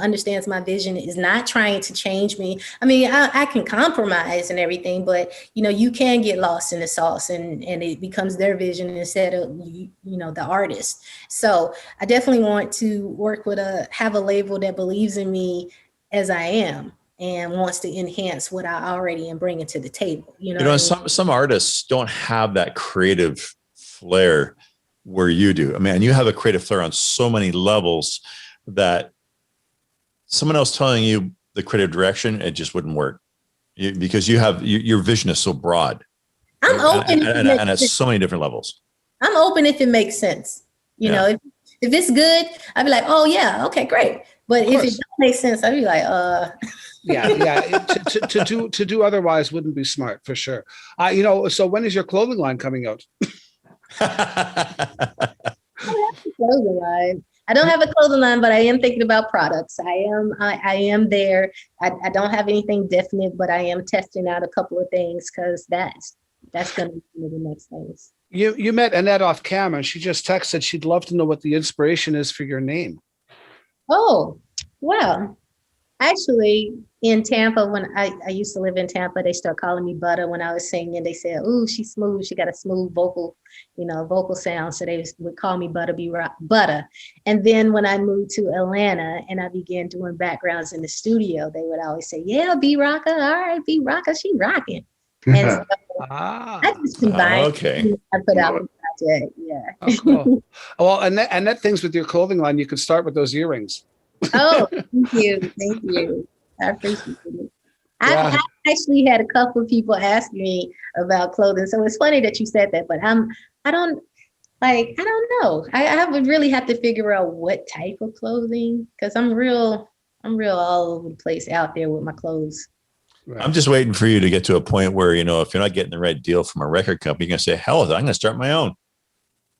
understands my vision, is not trying to change me. I mean, I can compromise and everything, but, you can get lost in the sauce, and it becomes their vision instead of, the artist. So I definitely want to work with have a label that believes in me as I am and wants to enhance what I already am bringing to the table. Some artists don't have that creative flair where you do. I mean, and you have a creative flair on so many levels that someone else telling you the creative direction, it just wouldn't work, because your vision is so broad. I'm open, and at so many different levels. I'm open if it makes sense. If it's good, I'd be like, oh yeah, okay, great. But if it don't make sense, I'd be like, yeah. To do otherwise wouldn't be smart, for sure. So when is your clothing line coming out? I don't have a clothing line, but I am thinking about products. I am there. I don't have anything definite, but I am testing out a couple of things, because that's going to be one of the next things. You met Annette off camera, and she just texted she'd love to know what the inspiration is for your name. Oh, well, actually, in Tampa, when I used to live in Tampa, they start calling me Butta when I was singing. They said, "Ooh, she's smooth. She got a smooth vocal sound." So they would call me Butta B-Rocka, Butta. And then when I moved to Atlanta and I began doing backgrounds in the studio, they would always say, "Yeah, B-Rocka. All right, B-Rocka, she rocking." And so I just combined. Okay. I put out the project. Yeah. Oh, cool. Well, and that things with your clothing line, you could start with those earrings. Oh, thank you. I appreciate it. I've actually had a couple of people ask me about clothing, so it's funny that you said that. But I don't know. I would really have to figure out what type of clothing, because I'm real all over the place out there with my clothes. Right. I'm just waiting for you to get to a point where, if you're not getting the right deal from a record company, you're going to say, hell, I'm going to start my own.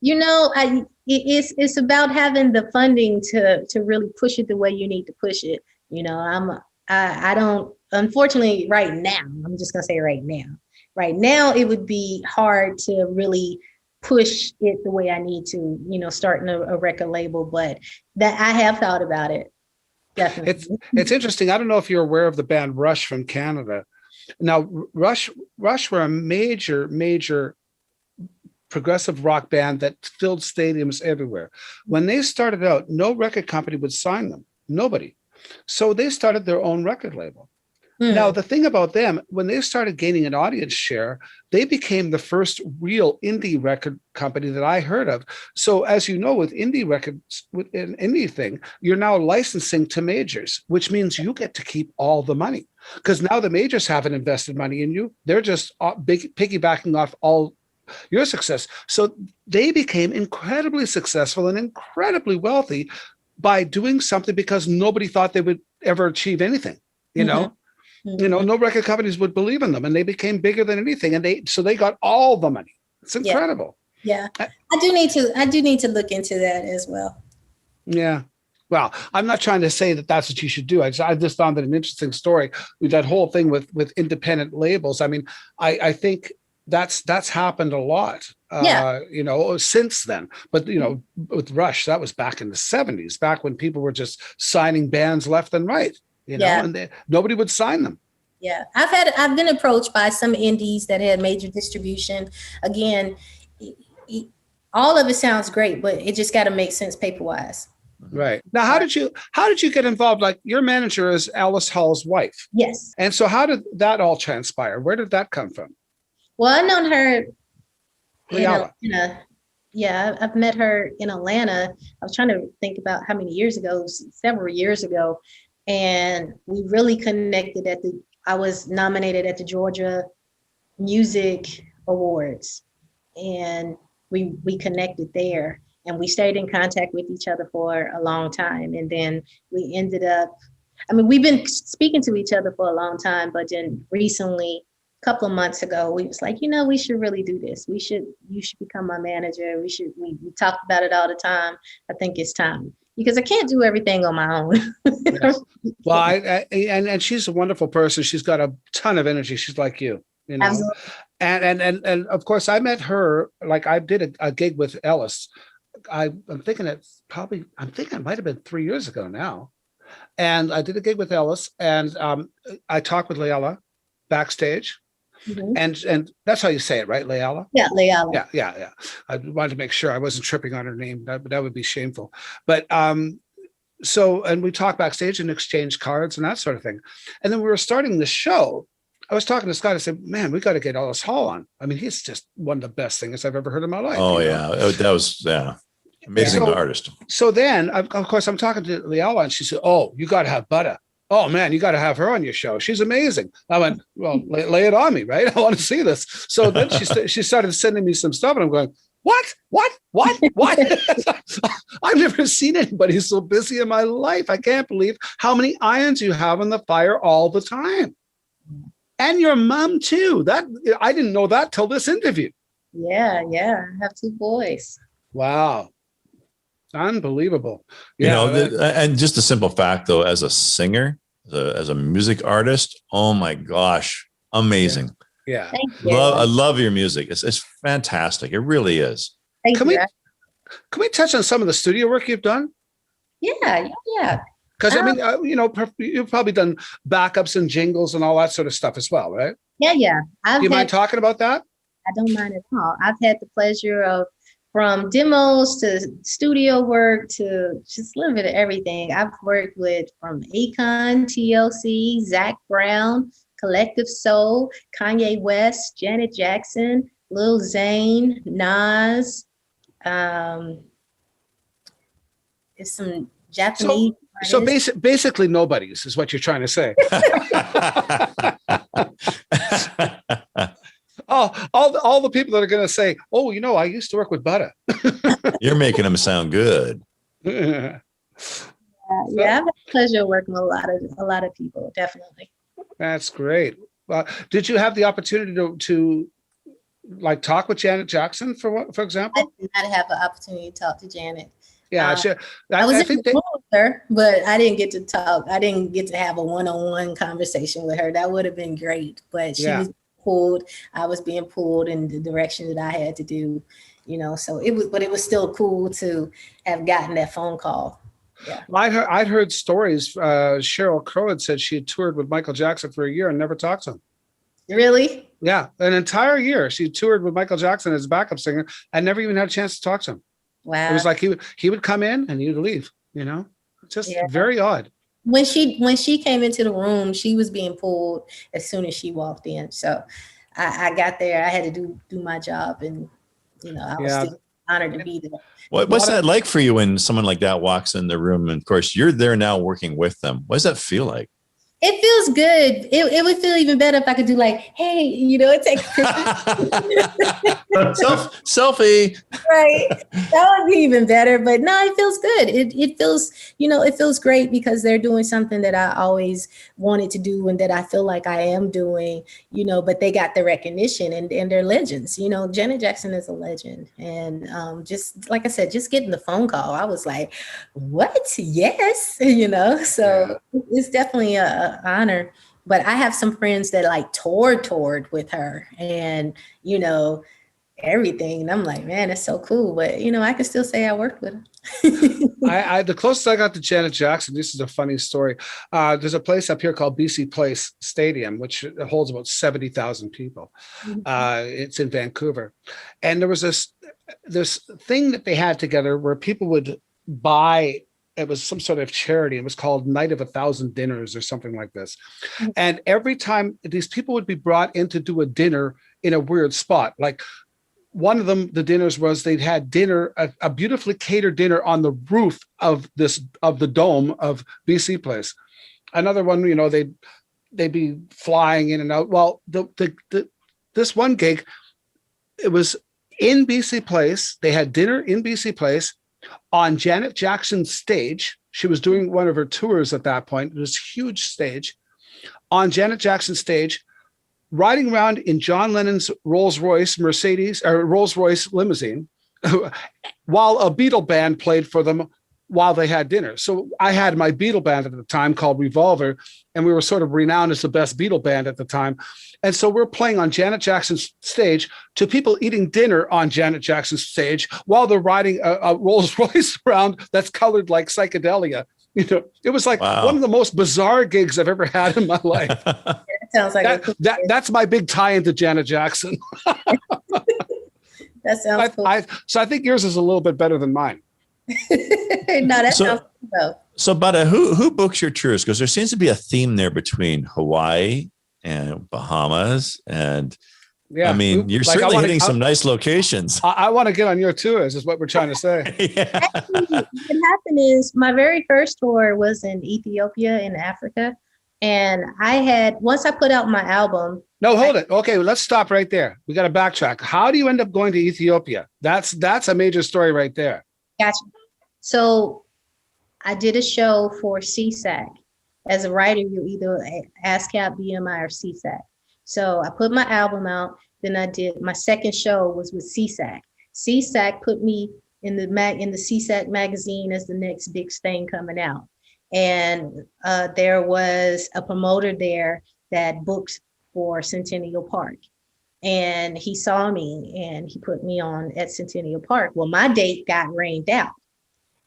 It's about having the funding to really push it the way you need to push it. I don't, unfortunately, right now, I'm just going to say right now, it would be hard to really push it the way I need to, starting a record label, but that I have thought about it. Definitely. It's interesting. I don't know if you're aware of the band Rush from Canada. Now, Rush were a major progressive rock band that filled stadiums everywhere. When they started out, no record company would sign them. Nobody. So they started their own record label. Now, the thing about them, when they started gaining an audience share, they became the first real indie record company that I heard of. So as you know, with indie records, with anything, you're now licensing to majors, which means you get to keep all the money, because now the majors haven't invested money in you. They're just piggybacking off all your success. So they became incredibly successful and incredibly wealthy by doing something, because nobody thought they would ever achieve anything, no record companies would believe in them, and they became bigger than anything. And they got all the money. It's incredible. Yeah. I do need to look into that as well. Yeah. Well, I'm not trying to say that that's what you should do. I just found it an interesting story with that whole thing with independent labels. I mean, I think that's happened a lot, since then. But, with Rush, that was back in the 70s, back when people were just signing bands left and right, and nobody would sign them. Yeah. I've been approached by some indies that had major distribution. Again, all of it sounds great, but it just got to make sense paper wise. Right. Now, how did you get involved? Like, your manager is Alice Hall's wife. Yes. And so how did that all transpire? Where did that come from? Well, I've known her Leala. Yeah, I've met her in Atlanta. I was trying to think about how many years ago, several years ago. And we really connected I was nominated at the Georgia Music Awards. And we connected there. And we stayed in contact with each other for a long time. And then we ended up, we've been speaking to each other for a long time, but then recently, a couple of months ago, we was like, we should really do this. You should become my manager. We talked about it all the time. I think it's time, because I can't do everything on my own. Yes. Well, and she's a wonderful person. She's got a ton of energy. She's like you. Absolutely. And of course, I met her, like, I did a gig with Ellis. I'm thinking it might have been 3 years ago now. And I did a gig with Ellis, and I talked with Leala backstage. Mm-hmm. And that's how you say it, right? Leala? Yeah, Leala. Yeah. I wanted to make sure I wasn't tripping on her name. That would be shameful. But and we talked backstage and exchanged cards and that sort of thing. And then we were starting the show. I was talking to Scott. I said, "Man, we got to get Ellis Hall on. He's just one of the best thingers I've ever heard in my life." Oh, yeah. That was, amazing artist. So then, of course, I'm talking to Leala, and she said, "Oh, you got to have Butta. Oh, man, you got to have her on your show. She's amazing." I went, "Well, lay it on me, right? I want to see this." So then she started sending me some stuff, and I'm going, What? I've never seen anybody so busy in my life. I can't believe how many irons you have on the fire all the time. And your mom too. That I didn't know that till this interview. Yeah. I have 2 boys. Wow. Unbelievable. And just a simple fact, though, as a singer, as a music artist, oh my gosh, amazing. Yeah. Thank you. I love your music. It's fantastic. It really is. Thank you. Can we touch on some of the studio work you've done? Yeah. Because you've probably done backups and jingles and all that sort of stuff as well, right? Yeah. Do you mind talking about that? I don't mind at all. I've had the pleasure of, from demos to studio work to just a little bit of everything. I've worked with from Akon, TLC, Zach Brown, Collective Soul, Kanye West, Janet Jackson, Lil Zane, Nas. It's some Japanese. So basically nobody's is what you're trying to say. All the people that are going to say, "Oh, I used to work with Butta." You're making them sound good. Yeah. I've had the pleasure of working with a lot of people, definitely. That's great. Did you have the opportunity to like talk with Janet Jackson, for example? I did not have the opportunity to talk to Janet. Yeah, sure. I was in the room with her, but I didn't get to talk. I didn't get to have a one-on-one conversation with her. That would have been great, but she was pulled. I was being pulled in the direction that I had to do, so it was still cool to have gotten that phone call. Yeah. I'd heard stories. Sheryl Crow had said she had toured with Michael Jackson for a year and never talked to him. Really? Yeah. An entire year. She toured with Michael Jackson as a backup singer and never even had a chance to talk to him. Wow. It was like he would come in and he'd leave, just very odd. When she came into the room, she was being pulled as soon as she walked in. So I got there. I had to do my job, and I was still honored to be there. What's that like for you when someone like that walks in the room? And of course, you're there now working with them. What does that feel like? It feels good. It would feel even better if I could do like, hey, take selfie. Right. That would be even better. But no, it feels good. It feels, it feels great because they're doing something that I always wanted to do and that I feel like I am doing, but they got the recognition and they're legends. Janet Jackson is a legend. And just like I said, just getting the phone call, I was like, what? Yes. So it's definitely a honor. But I have some friends that like toured with her, and everything. And I'm like, man, that's so cool. But you know, I can still say I worked with him. I the closest I got to Janet Jackson, this is a funny story. There's a place up here called BC Place Stadium, which holds about 70,000 people. It's in Vancouver. And there was this thing that they had together where people would buy, it was some sort of charity. It was called Night of 1,000 Dinners or something like this. And every time these people would be brought in to do a dinner in a weird spot, like one of them, the dinners was they'd had dinner, a beautifully catered dinner on the roof of the dome of BC Place. Another one, you know, they'd be flying in and out. Well, this one gig, it was in BC Place. They had dinner in BC Place on Janet Jackson's stage. She was doing one of her tours at that point. It was a huge stage on Janet Jackson's stage, riding around in John Lennon's Rolls-Royce limousine while a Beatle band played for them while they had dinner. So I had my Beatle band at the time called Revolver, and we were sort of renowned as the best Beatle band at the time. And so we're playing on Janet Jackson's stage to people eating dinner on Janet Jackson's stage while they're riding a Rolls-Royce around that's colored like psychedelia. You know, it was like one of the most bizarre gigs I've ever had in my life. Sounds like that's my big tie into Janet Jackson. That sounds cool. So I think yours is a little bit better than mine. Sounds cool though. So, Butta, who books your tours? Because there seems to be a theme there between Hawaii and Bahamas, and I mean, you're certainly hitting some nice locations. I want to get on your tours, is what we're trying to say. Actually, what happened is my very first tour was in Ethiopia, in Africa. And once I put out my album. No, hold it. Okay, well, let's stop right there. We got to backtrack. How do you end up going to Ethiopia? That's a major story right there. Gotcha. So I did a show for CSAC. As a writer, you're either ASCAP, BMI, or CSAC. So I put my album out. Then I did my second show was with CSAC. CSAC put me in the CSAC magazine as the next big thing coming out. And there was a promoter there that booked for Centennial Park. And he saw me and he put me on at Centennial Park. Well, my date got rained out.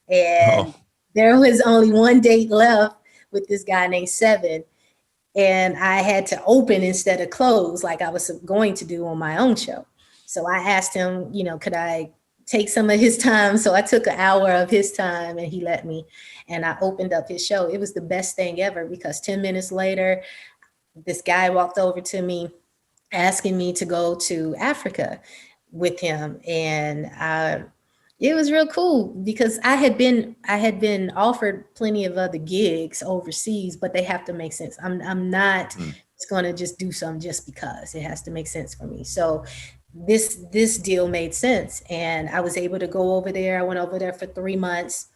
And there was only one date left with this guy named Seven. And I had to open instead of close like I was going to do on my own show. So I asked him, you know, could I take some of his time? So I took an hour of his time and he let me, and I opened up his show. It was the best thing ever because 10 minutes later, this guy walked over to me asking me to go to Africa with him. And it was real cool because I had been offered plenty of other gigs overseas, but they have to make sense. I'm not just going to just do something just because. It has to make sense for me. So this deal made sense, and I was able to go over there. I went over there for 3 months,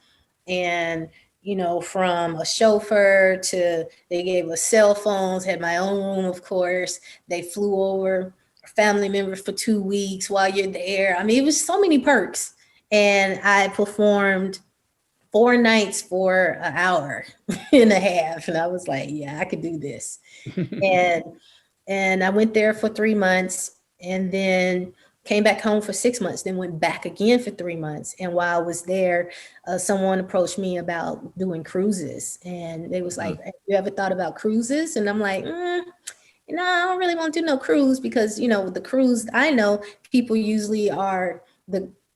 and you know, from a chauffeur to they gave us cell phones, had my own room, of course. They flew over a family member for 2 weeks while you're there. I mean, it was so many perks. And I performed 4 nights for an hour and a half. And I was like, yeah, I could do this. and I went there for 3 months and then came back home for 6 months, then went back again for 3 months. And while I was there, someone approached me about doing cruises. And they was like, have you ever thought about cruises? And I'm like, I don't really want to do no cruise because, you know, the cruise, I know people usually are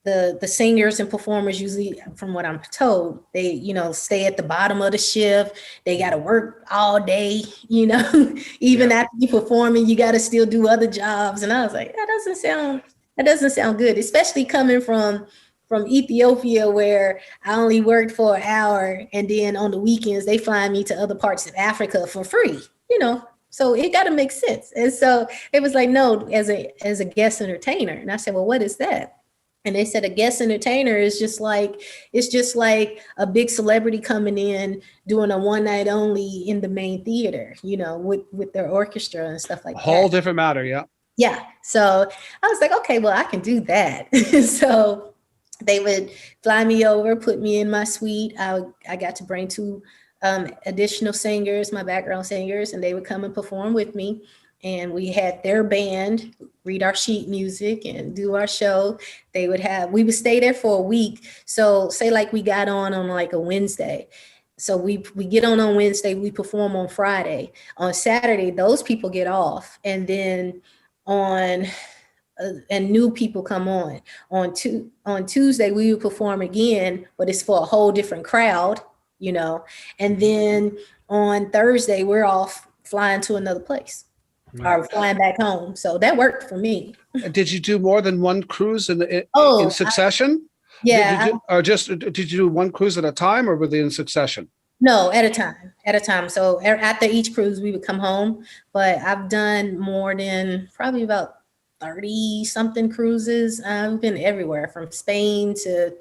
the singers and performers usually, from what I'm told, they, you know, stay at the bottom of the ship. They got to work all day, you know, even after you performing, you got to still do other jobs. And I was like, that doesn't sound good, especially coming from Ethiopia, where I only worked for an hour. And then on the weekends, they fly me to other parts of Africa for free, you know, so it got to make sense. And so it was like, no, as a guest entertainer. And I said, well, what is that? And they said a guest entertainer is just like a big celebrity coming in, doing a one night only in the main theater, you know, with their orchestra and stuff like that. Whole different matter. Yeah. Yeah. So I was like, okay, well, I can do that. So they would fly me over, put me in my suite. I got to bring 2 additional singers, my background singers, and they would come and perform with me. and we had their band read our sheet music and do our show. We would stay there for a week. So say like we got on like a Wednesday. So we get on Wednesday, we perform on Friday. On Saturday, those people get off. And then and new people come on. On Tuesday, we would perform again, but it's for a whole different crowd, And then on Thursday, we're off flying to another place. Or flying back home. So that worked for me. Did you do more than one cruise in succession? Yeah. Did you do one cruise at a time, or were they in succession? No, at a time. So after each cruise, we would come home. But I've done more than probably about 30 something cruises. I've been everywhere from Spain to,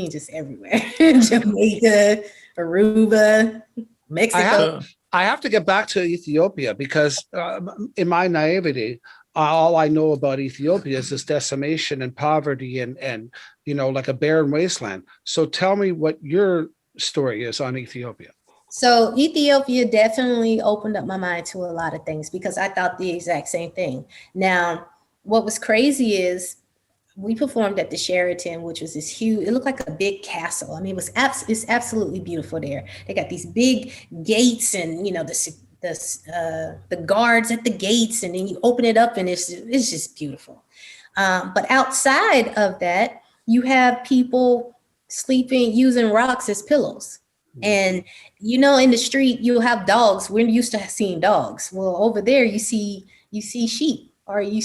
just everywhere. Jamaica, Aruba, Mexico. I have to get back to Ethiopia because in my naivety, all I know about Ethiopia is this decimation and poverty and like a barren wasteland. So tell me what your story is on Ethiopia. So Ethiopia definitely opened up my mind to a lot of things because I thought the exact same thing. Now, what was crazy is we performed at the Sheraton, which was this huge, it looked like a big castle. I mean, it's absolutely beautiful there. They got these big gates and, the guards at the gates, and then you open it up and it's just beautiful. But outside of that, you have people sleeping, using rocks as pillows. And, in the street, you'll have dogs. We're used to seeing dogs. Well, over there, you see sheep. Or you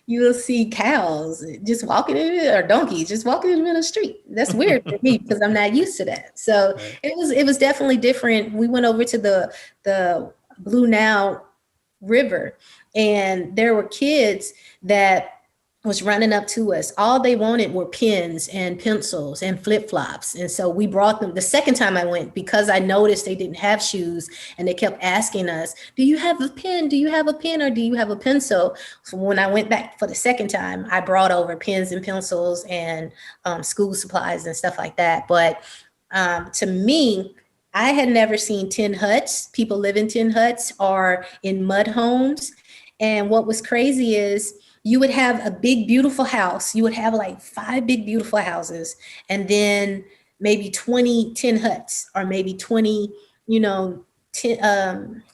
will see cows just walking or donkeys just walking in the middle of the street. That's weird for me because I'm not used to that. So it was definitely different. We went over to the Blue Nile River, and there were kids that was running up to us. All they wanted were pens and pencils and flip-flops. And so we brought them the second time I went because I noticed they didn't have shoes, and they kept asking us, do you have a pen? Do you have a pen, or do you have a pencil? So when I went back for the second time, I brought over pens and pencils and school supplies and stuff like that. But to me, I had never seen tin huts. People live in tin huts or in mud homes. And what was crazy is you would have a big, beautiful house. You would have like 5 big, beautiful houses, and then maybe 20 tin huts, or maybe 20,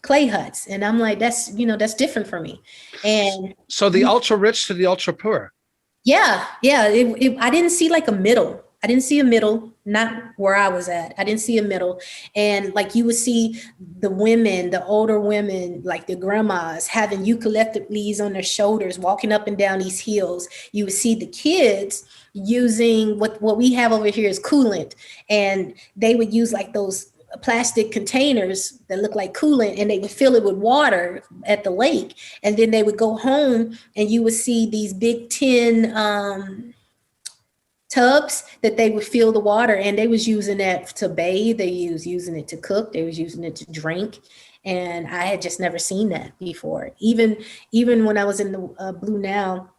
clay huts. And I'm like, that's different for me. And so the ultra rich to the ultra poor. Yeah. I didn't see like a middle. I didn't see a middle, not where I was at. I didn't see a middle. And like you would see the women, the older women, like the grandmas having eucalyptus on their shoulders, walking up and down these hills. You would see the kids using what we have over here is coolant. And they would use like those plastic containers that look like coolant, and they would fill it with water at the lake. And then they would go home, and you would see these big tin tubs that they would fill the water, and they was using that to bathe. They was using it to cook. They was using it to drink. And I had just never seen that before. Even when I was in the Blue Nile,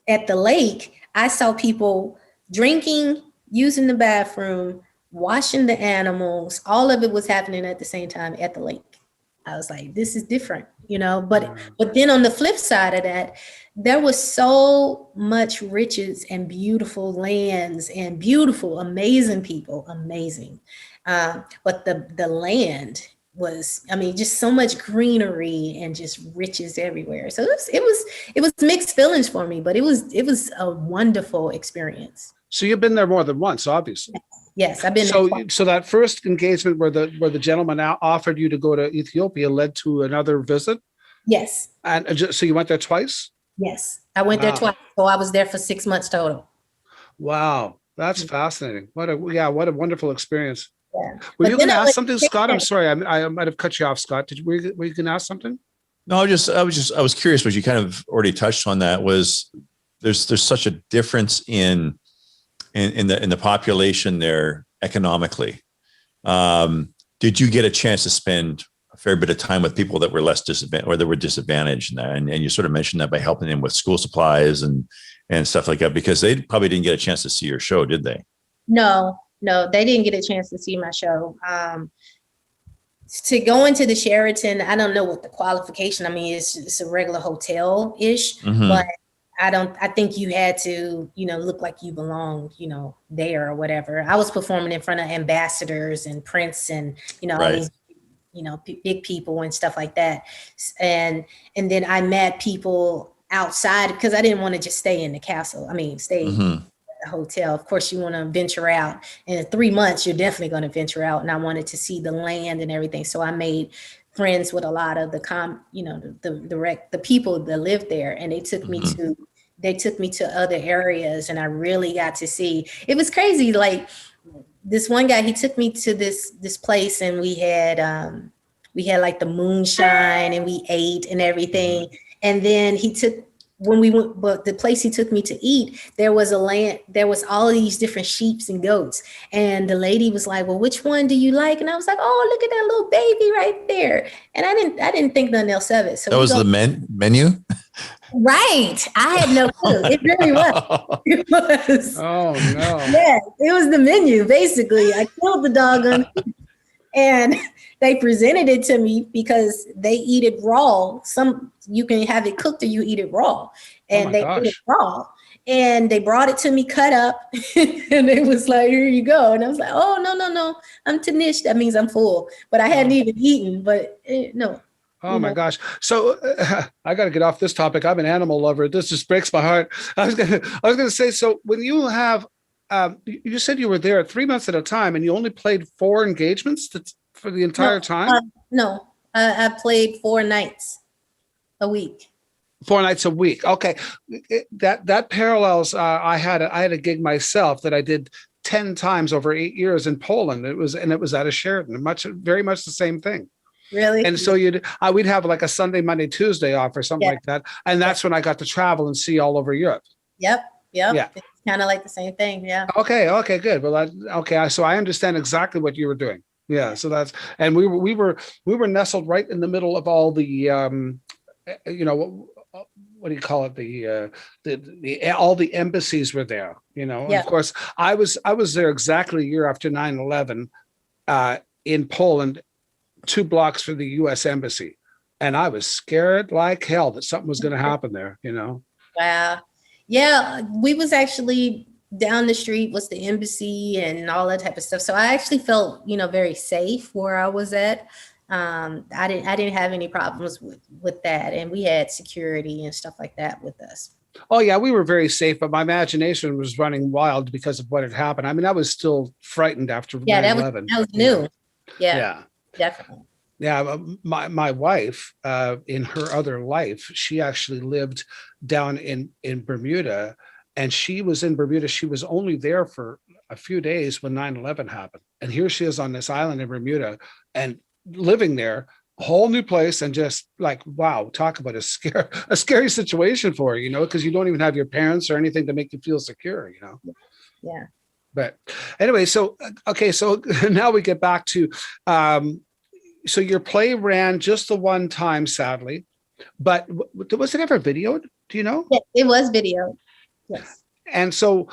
at the lake, I saw people drinking, using the bathroom, washing the animals. All of it was happening at the same time at the lake. I was like, this is different, but then on the flip side of that, there was so much riches and beautiful lands and beautiful, amazing people, amazing. But the land was, just so much greenery and just riches everywhere. So it was mixed feelings for me, but it was a wonderful experience. So you've been there more than once, obviously. Yes, I've been there. So that first engagement where the gentleman offered you to go to Ethiopia led to another visit? Yes. And so you went there twice? Yes, I went there twice. So I was there for 6 months total. Wow, that's fascinating. What a wonderful experience. Yeah. Were you going to ask something, Scott? I'm sorry, I might have cut you off, Scott. Were you going to ask something? No, I was curious, but you kind of already touched on that. Was there's such a difference in the population there economically. Did you get a chance to spend a fair bit of time with people that were less disadvantaged, or that were disadvantaged? And you sort of mentioned that by helping them with school supplies and stuff like that, because they probably didn't get a chance to see your show, did they? No, they didn't get a chance to see my show. To go into the Sheraton, I don't know what the qualification. I mean, it's a regular hotel ish, but I think you had to, look like you belonged, there or whatever. I was performing in front of ambassadors and Prince and, all these, big people and stuff like that. And then I met people outside because I didn't want to just stay in the castle. I mean, stay at the hotel. Of course, you want to venture out. And in 3 months, you're definitely going to venture out. And I wanted to see the land and everything. So I made friends with a lot of the people that lived there, and they took me to other areas, and I really got to see. It was crazy. Like this one guy, he took me to this place, and we had like the moonshine, and we ate and everything. And then when we went, but the place he took me to eat, there was all of these different sheeps and goats. And the lady was like, well, which one do you like? And I was like, oh, look at that little baby right there. And I didn't think nothing else of it. So that was the menu? Right. I had no clue. It really was. It was. Oh, no. Yeah, it was the menu, basically. I killed the doggone. And they presented it to me because they eat it raw. You can have it cooked or you eat it raw. And they ate it raw. And they brought it to me cut up. And it was like, here you go. And I was like, oh, no. I'm Tanish. That means I'm full. But I hadn't even eaten. But no. Oh my gosh. So I got to get off this topic. I'm an animal lover. This just breaks my heart. I was going to say, so when you have, you said you were there 3 months at a time and you only played 4 engagements for the entire time? No, I played 4 nights a week. 4 nights a week. Okay. That parallels, I had a gig myself that I did 10 times over 8 years in Poland. It was at a Sheraton, very much the same thing. Really? And so we'd have like a Sunday, Monday, Tuesday off or something like that. And that's when I got to travel and see all over Europe. Yep. Yeah. It's kind of like the same thing. Yeah. Okay, good. Well, so I understand exactly what you were doing. Yeah. So and we were nestled right in the middle of all the, what do you call it? All the embassies were there, And of course I was there exactly a year after 9/11 in Poland, 2 blocks from the U.S. Embassy. And I was scared like hell that something was going to happen there, Wow. Yeah. We was actually down the street was the embassy and all that type of stuff. So I actually felt, very safe where I was at. I didn't have any problems with that. And we had security and stuff like that with us. Oh yeah, we were very safe, but my imagination was running wild because of what had happened. I mean, I was still frightened after 9/11. That was new. Yeah. Definitely. Yeah, my wife, in her other life, she actually lived down in Bermuda, and she was in Bermuda. She was only there for a few days when 9/11 happened, and here she is on this island in Bermuda, and living there, a whole new place, and just like, wow, talk about a scary situation for her, because you don't even have your parents or anything to make you feel secure, Yeah. But anyway, so now we get back to, so your play ran just the one time, sadly, but was it ever videoed? Do you know? Yeah, it was videoed. Yes. And so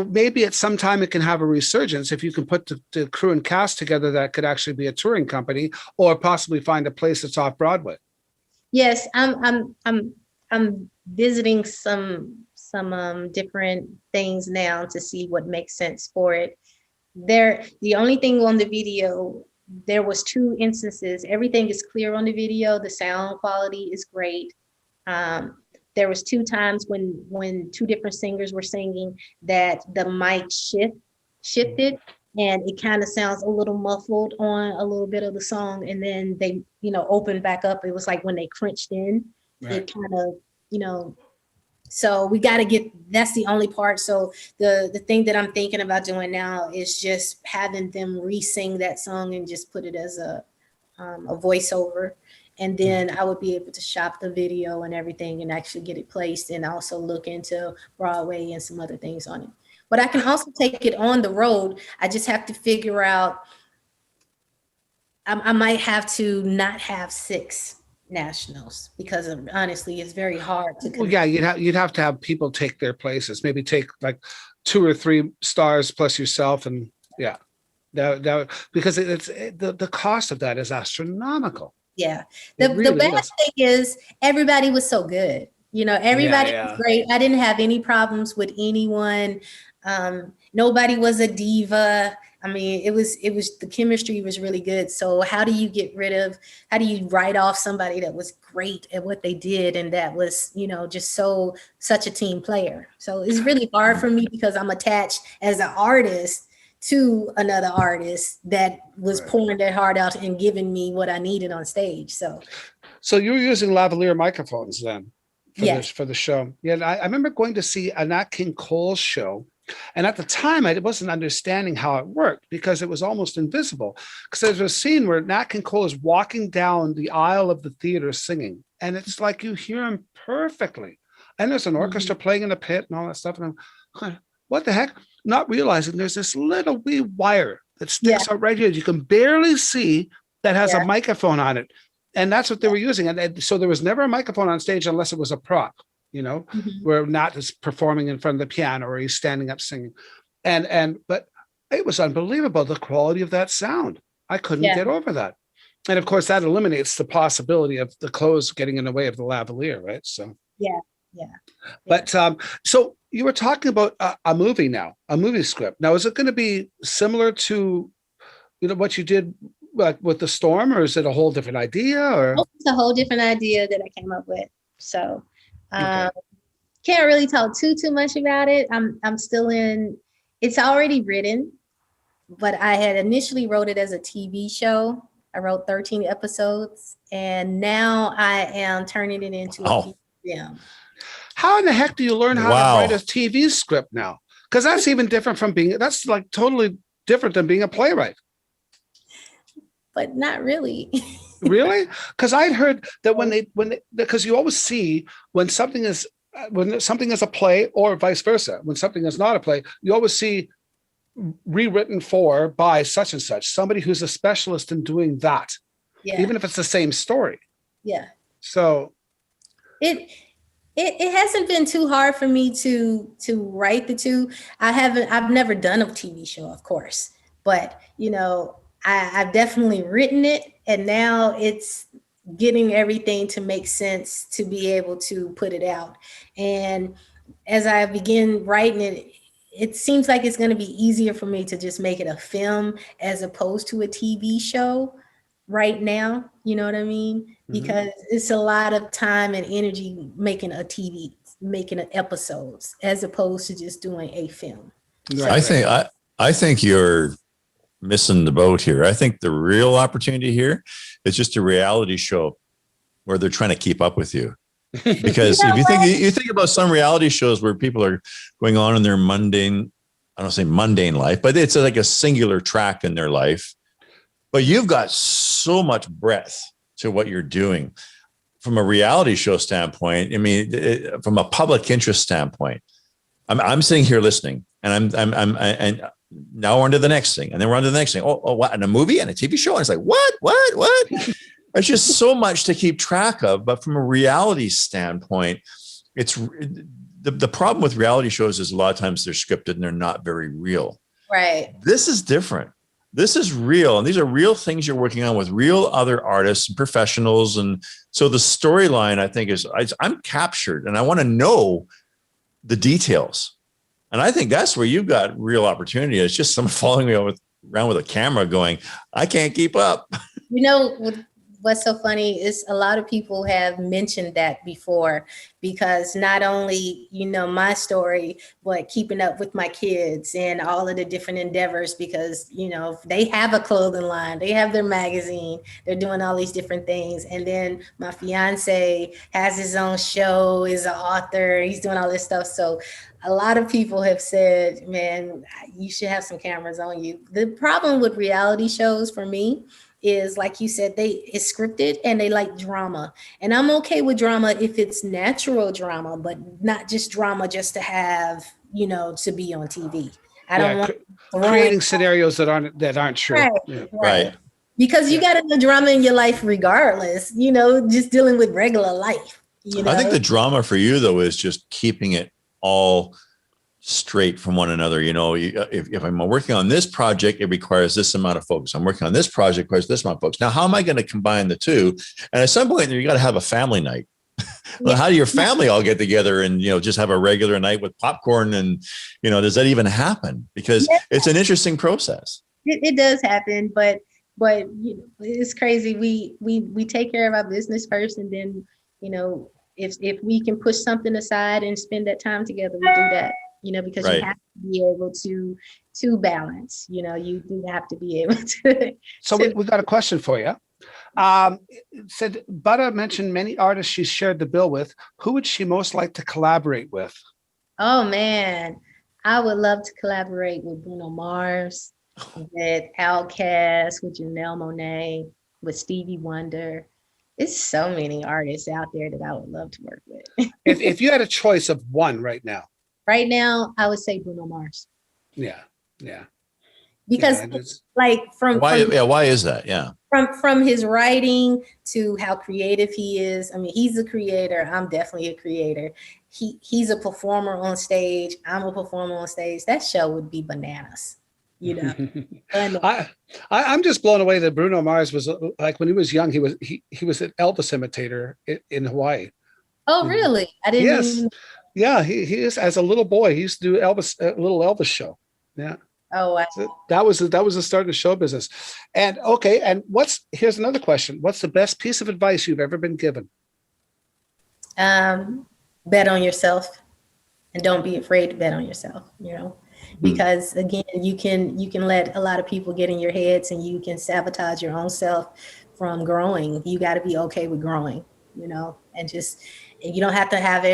maybe at some time it can have a resurgence if you can put the crew and cast together that could actually be a touring company, or possibly find a place that's off Broadway. Yes, I'm visiting some different things now to see what makes sense for it. The only thing on the video, there was 2 instances. Everything is clear on the video. The sound quality is great. There was 2 times when 2 different singers were singing that the mic shifted, and it kind of sounds a little muffled on a little bit of the song, and then they opened back up. It was like when they crunched in, right. It kind of so we got to get, that's the only part. So the thing that I'm thinking about doing now is just having them re-sing that song and just put it as a voiceover. And then I would be able to shop the video and everything and actually get it placed, and also look into Broadway and some other things on it. But I can also take it on the road. I just have to figure out, I might have to not have 6 nationals, because honestly, it's very hard to. Well, yeah, you'd have to have people take their places. Maybe take like 2 or 3 stars plus yourself, and yeah. Because the cost of that is astronomical. Yeah. It The really bad is. thing is everybody was so good. Everybody was great. I didn't have any problems with anyone. Nobody was a diva. I mean, it was the chemistry was really good. So how do you write off somebody that was great at what they did and that was, just such a team player? So it's really hard for me because I'm attached as an artist to another artist that was pouring their heart out and giving me what I needed on stage. So you were using lavalier microphones then for the show. Yeah, I remember going to see a Nat King Cole show. And at the time, I wasn't understanding how it worked because it was almost invisible. Because there's a scene where Nat King Cole is walking down the aisle of the theater singing. And it's like you hear him perfectly. And there's an orchestra playing in the pit and all that stuff. And I'm, what the heck? Not realizing there's this little wee wire that sticks out right here. You can barely see that has a microphone on it. And that's what they were using. And so there was never a microphone on stage unless it was a prop. Where Nat is performing in front of the piano or he's standing up singing. But it was unbelievable, the quality of that sound. I couldn't get over that. And of course, that eliminates the possibility of the clothes getting in the way of the lavalier, right? So, yeah. But so you were talking about a movie now, a movie script. Now, is it going to be similar to, what you did like with The Storm, or is it a whole different idea? Or it's a whole different idea that I came up with. So can't really talk too much about it. I'm still in. It's already written, but I had initially wrote it as a TV show. I wrote 13 episodes, and now I am turning it into a film. How in the heck do you learn how to write a TV script now? Because that's even different from that's like totally different than being a playwright. But not really. Really? Because I'd heard that because you always see when something is a play or vice versa, when something is not a play, you always see rewritten by such and such, somebody who's a specialist in doing that, even if it's the same story. Yeah. So it hasn't been too hard for me to write the two. I've never done a TV show, of course, but I've definitely written it, and now it's getting everything to make sense to be able to put it out. And as I begin writing it, it seems like it's going to be easier for me to just make it a film as opposed to a TV show right now. You know what I mean? Because it's a lot of time and energy making episodes as opposed to just doing a film. Right. I think you're missing the boat here. I think the real opportunity here is just a reality show where they're trying to keep up with you. Because if you think about some reality shows where people are going on in their mundane, I don't say mundane life, but it's like a singular track in their life. But you've got so much breadth to what you're doing from a reality show standpoint. I mean, from a public interest standpoint, I'm sitting here listening, and I'm now we're on to the next thing, and then we're on to the next thing. Oh, what? And a movie and a TV show, and it's like what? There's just so much to keep track of. But from a reality standpoint, it's the problem with reality shows is a lot of times they're scripted and they're not very real. Right. This is different. This is real, and these are real things you're working on with real other artists and professionals. And so the storyline, I think, I'm captured, and I want to know the details. And I think that's where you've got real opportunity. It's just someone following me around with a camera going, I can't keep up. What's so funny is a lot of people have mentioned that before, because not only, my story, but keeping up with my kids and all of the different endeavors, because, they have a clothing line, they have their magazine, they're doing all these different things. And then my fiance has his own show, is an author, he's doing all this stuff. So a lot of people have said, man, you should have some cameras on you. The problem with reality shows for me is, like you said, it's scripted and they like drama. And I'm okay with drama if it's natural drama, but not just drama just to have, to be on TV. I don't want creating scenarios that aren't true. Right. Because you got to do drama in your life regardless, just dealing with regular life. I think the drama for you, though, is just keeping it all straight from one another. If I'm working on this project, it requires this amount of focus. I'm working on this project, it requires this amount of focus. Now, how am I going to combine the two? And at some point, you got to have a family night. Well, how do your family all get together and, just have a regular night with popcorn? And, does that even happen? Because it's an interesting process. It does happen, but it's crazy. We take care of our business first, and then, if we can push something aside and spend that time together, we'll do that. Because Right. you have to be able to balance. You do have to be able to. So we got a question for you. It said Butta mentioned many artists she shared the bill with. Who would she most like to collaborate with? Oh man, I would love to collaborate with Bruno Mars, with Outkast, with Janelle Monáe, with Stevie Wonder. It's so many artists out there that I would love to work with. if you had a choice of one right now. Right now, I would say Bruno Mars. Yeah. Because Why is that? Yeah. From his writing to how creative he is. I mean, he's a creator. I'm definitely a creator. He's a performer on stage. I'm a performer on stage. That show would be bananas. I'm just blown away that Bruno Mars was like, when he was young, he was an Elvis imitator in Hawaii. Oh, really? I didn't. Yes. Yeah, he is. As a little boy, he used to do a little Elvis show. Yeah. Oh, wow. So that was the start of the show business. And okay, and here's another question. What's the best piece of advice you've ever been given? Bet on yourself, and don't be afraid to bet on yourself, because again, you can let a lot of people get in your heads, and you can sabotage your own self from growing. You got to be okay with growing, and you don't have to have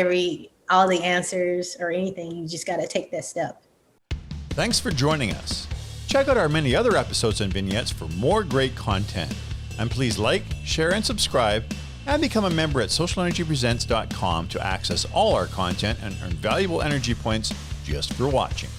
all the answers or anything. You just got to take that step. Thanks for joining us. Check out our many other episodes and vignettes for more great content. And please like, share, and subscribe, and become a member at SocialNRGPresents.com to access all our content and earn valuable energy points just for watching.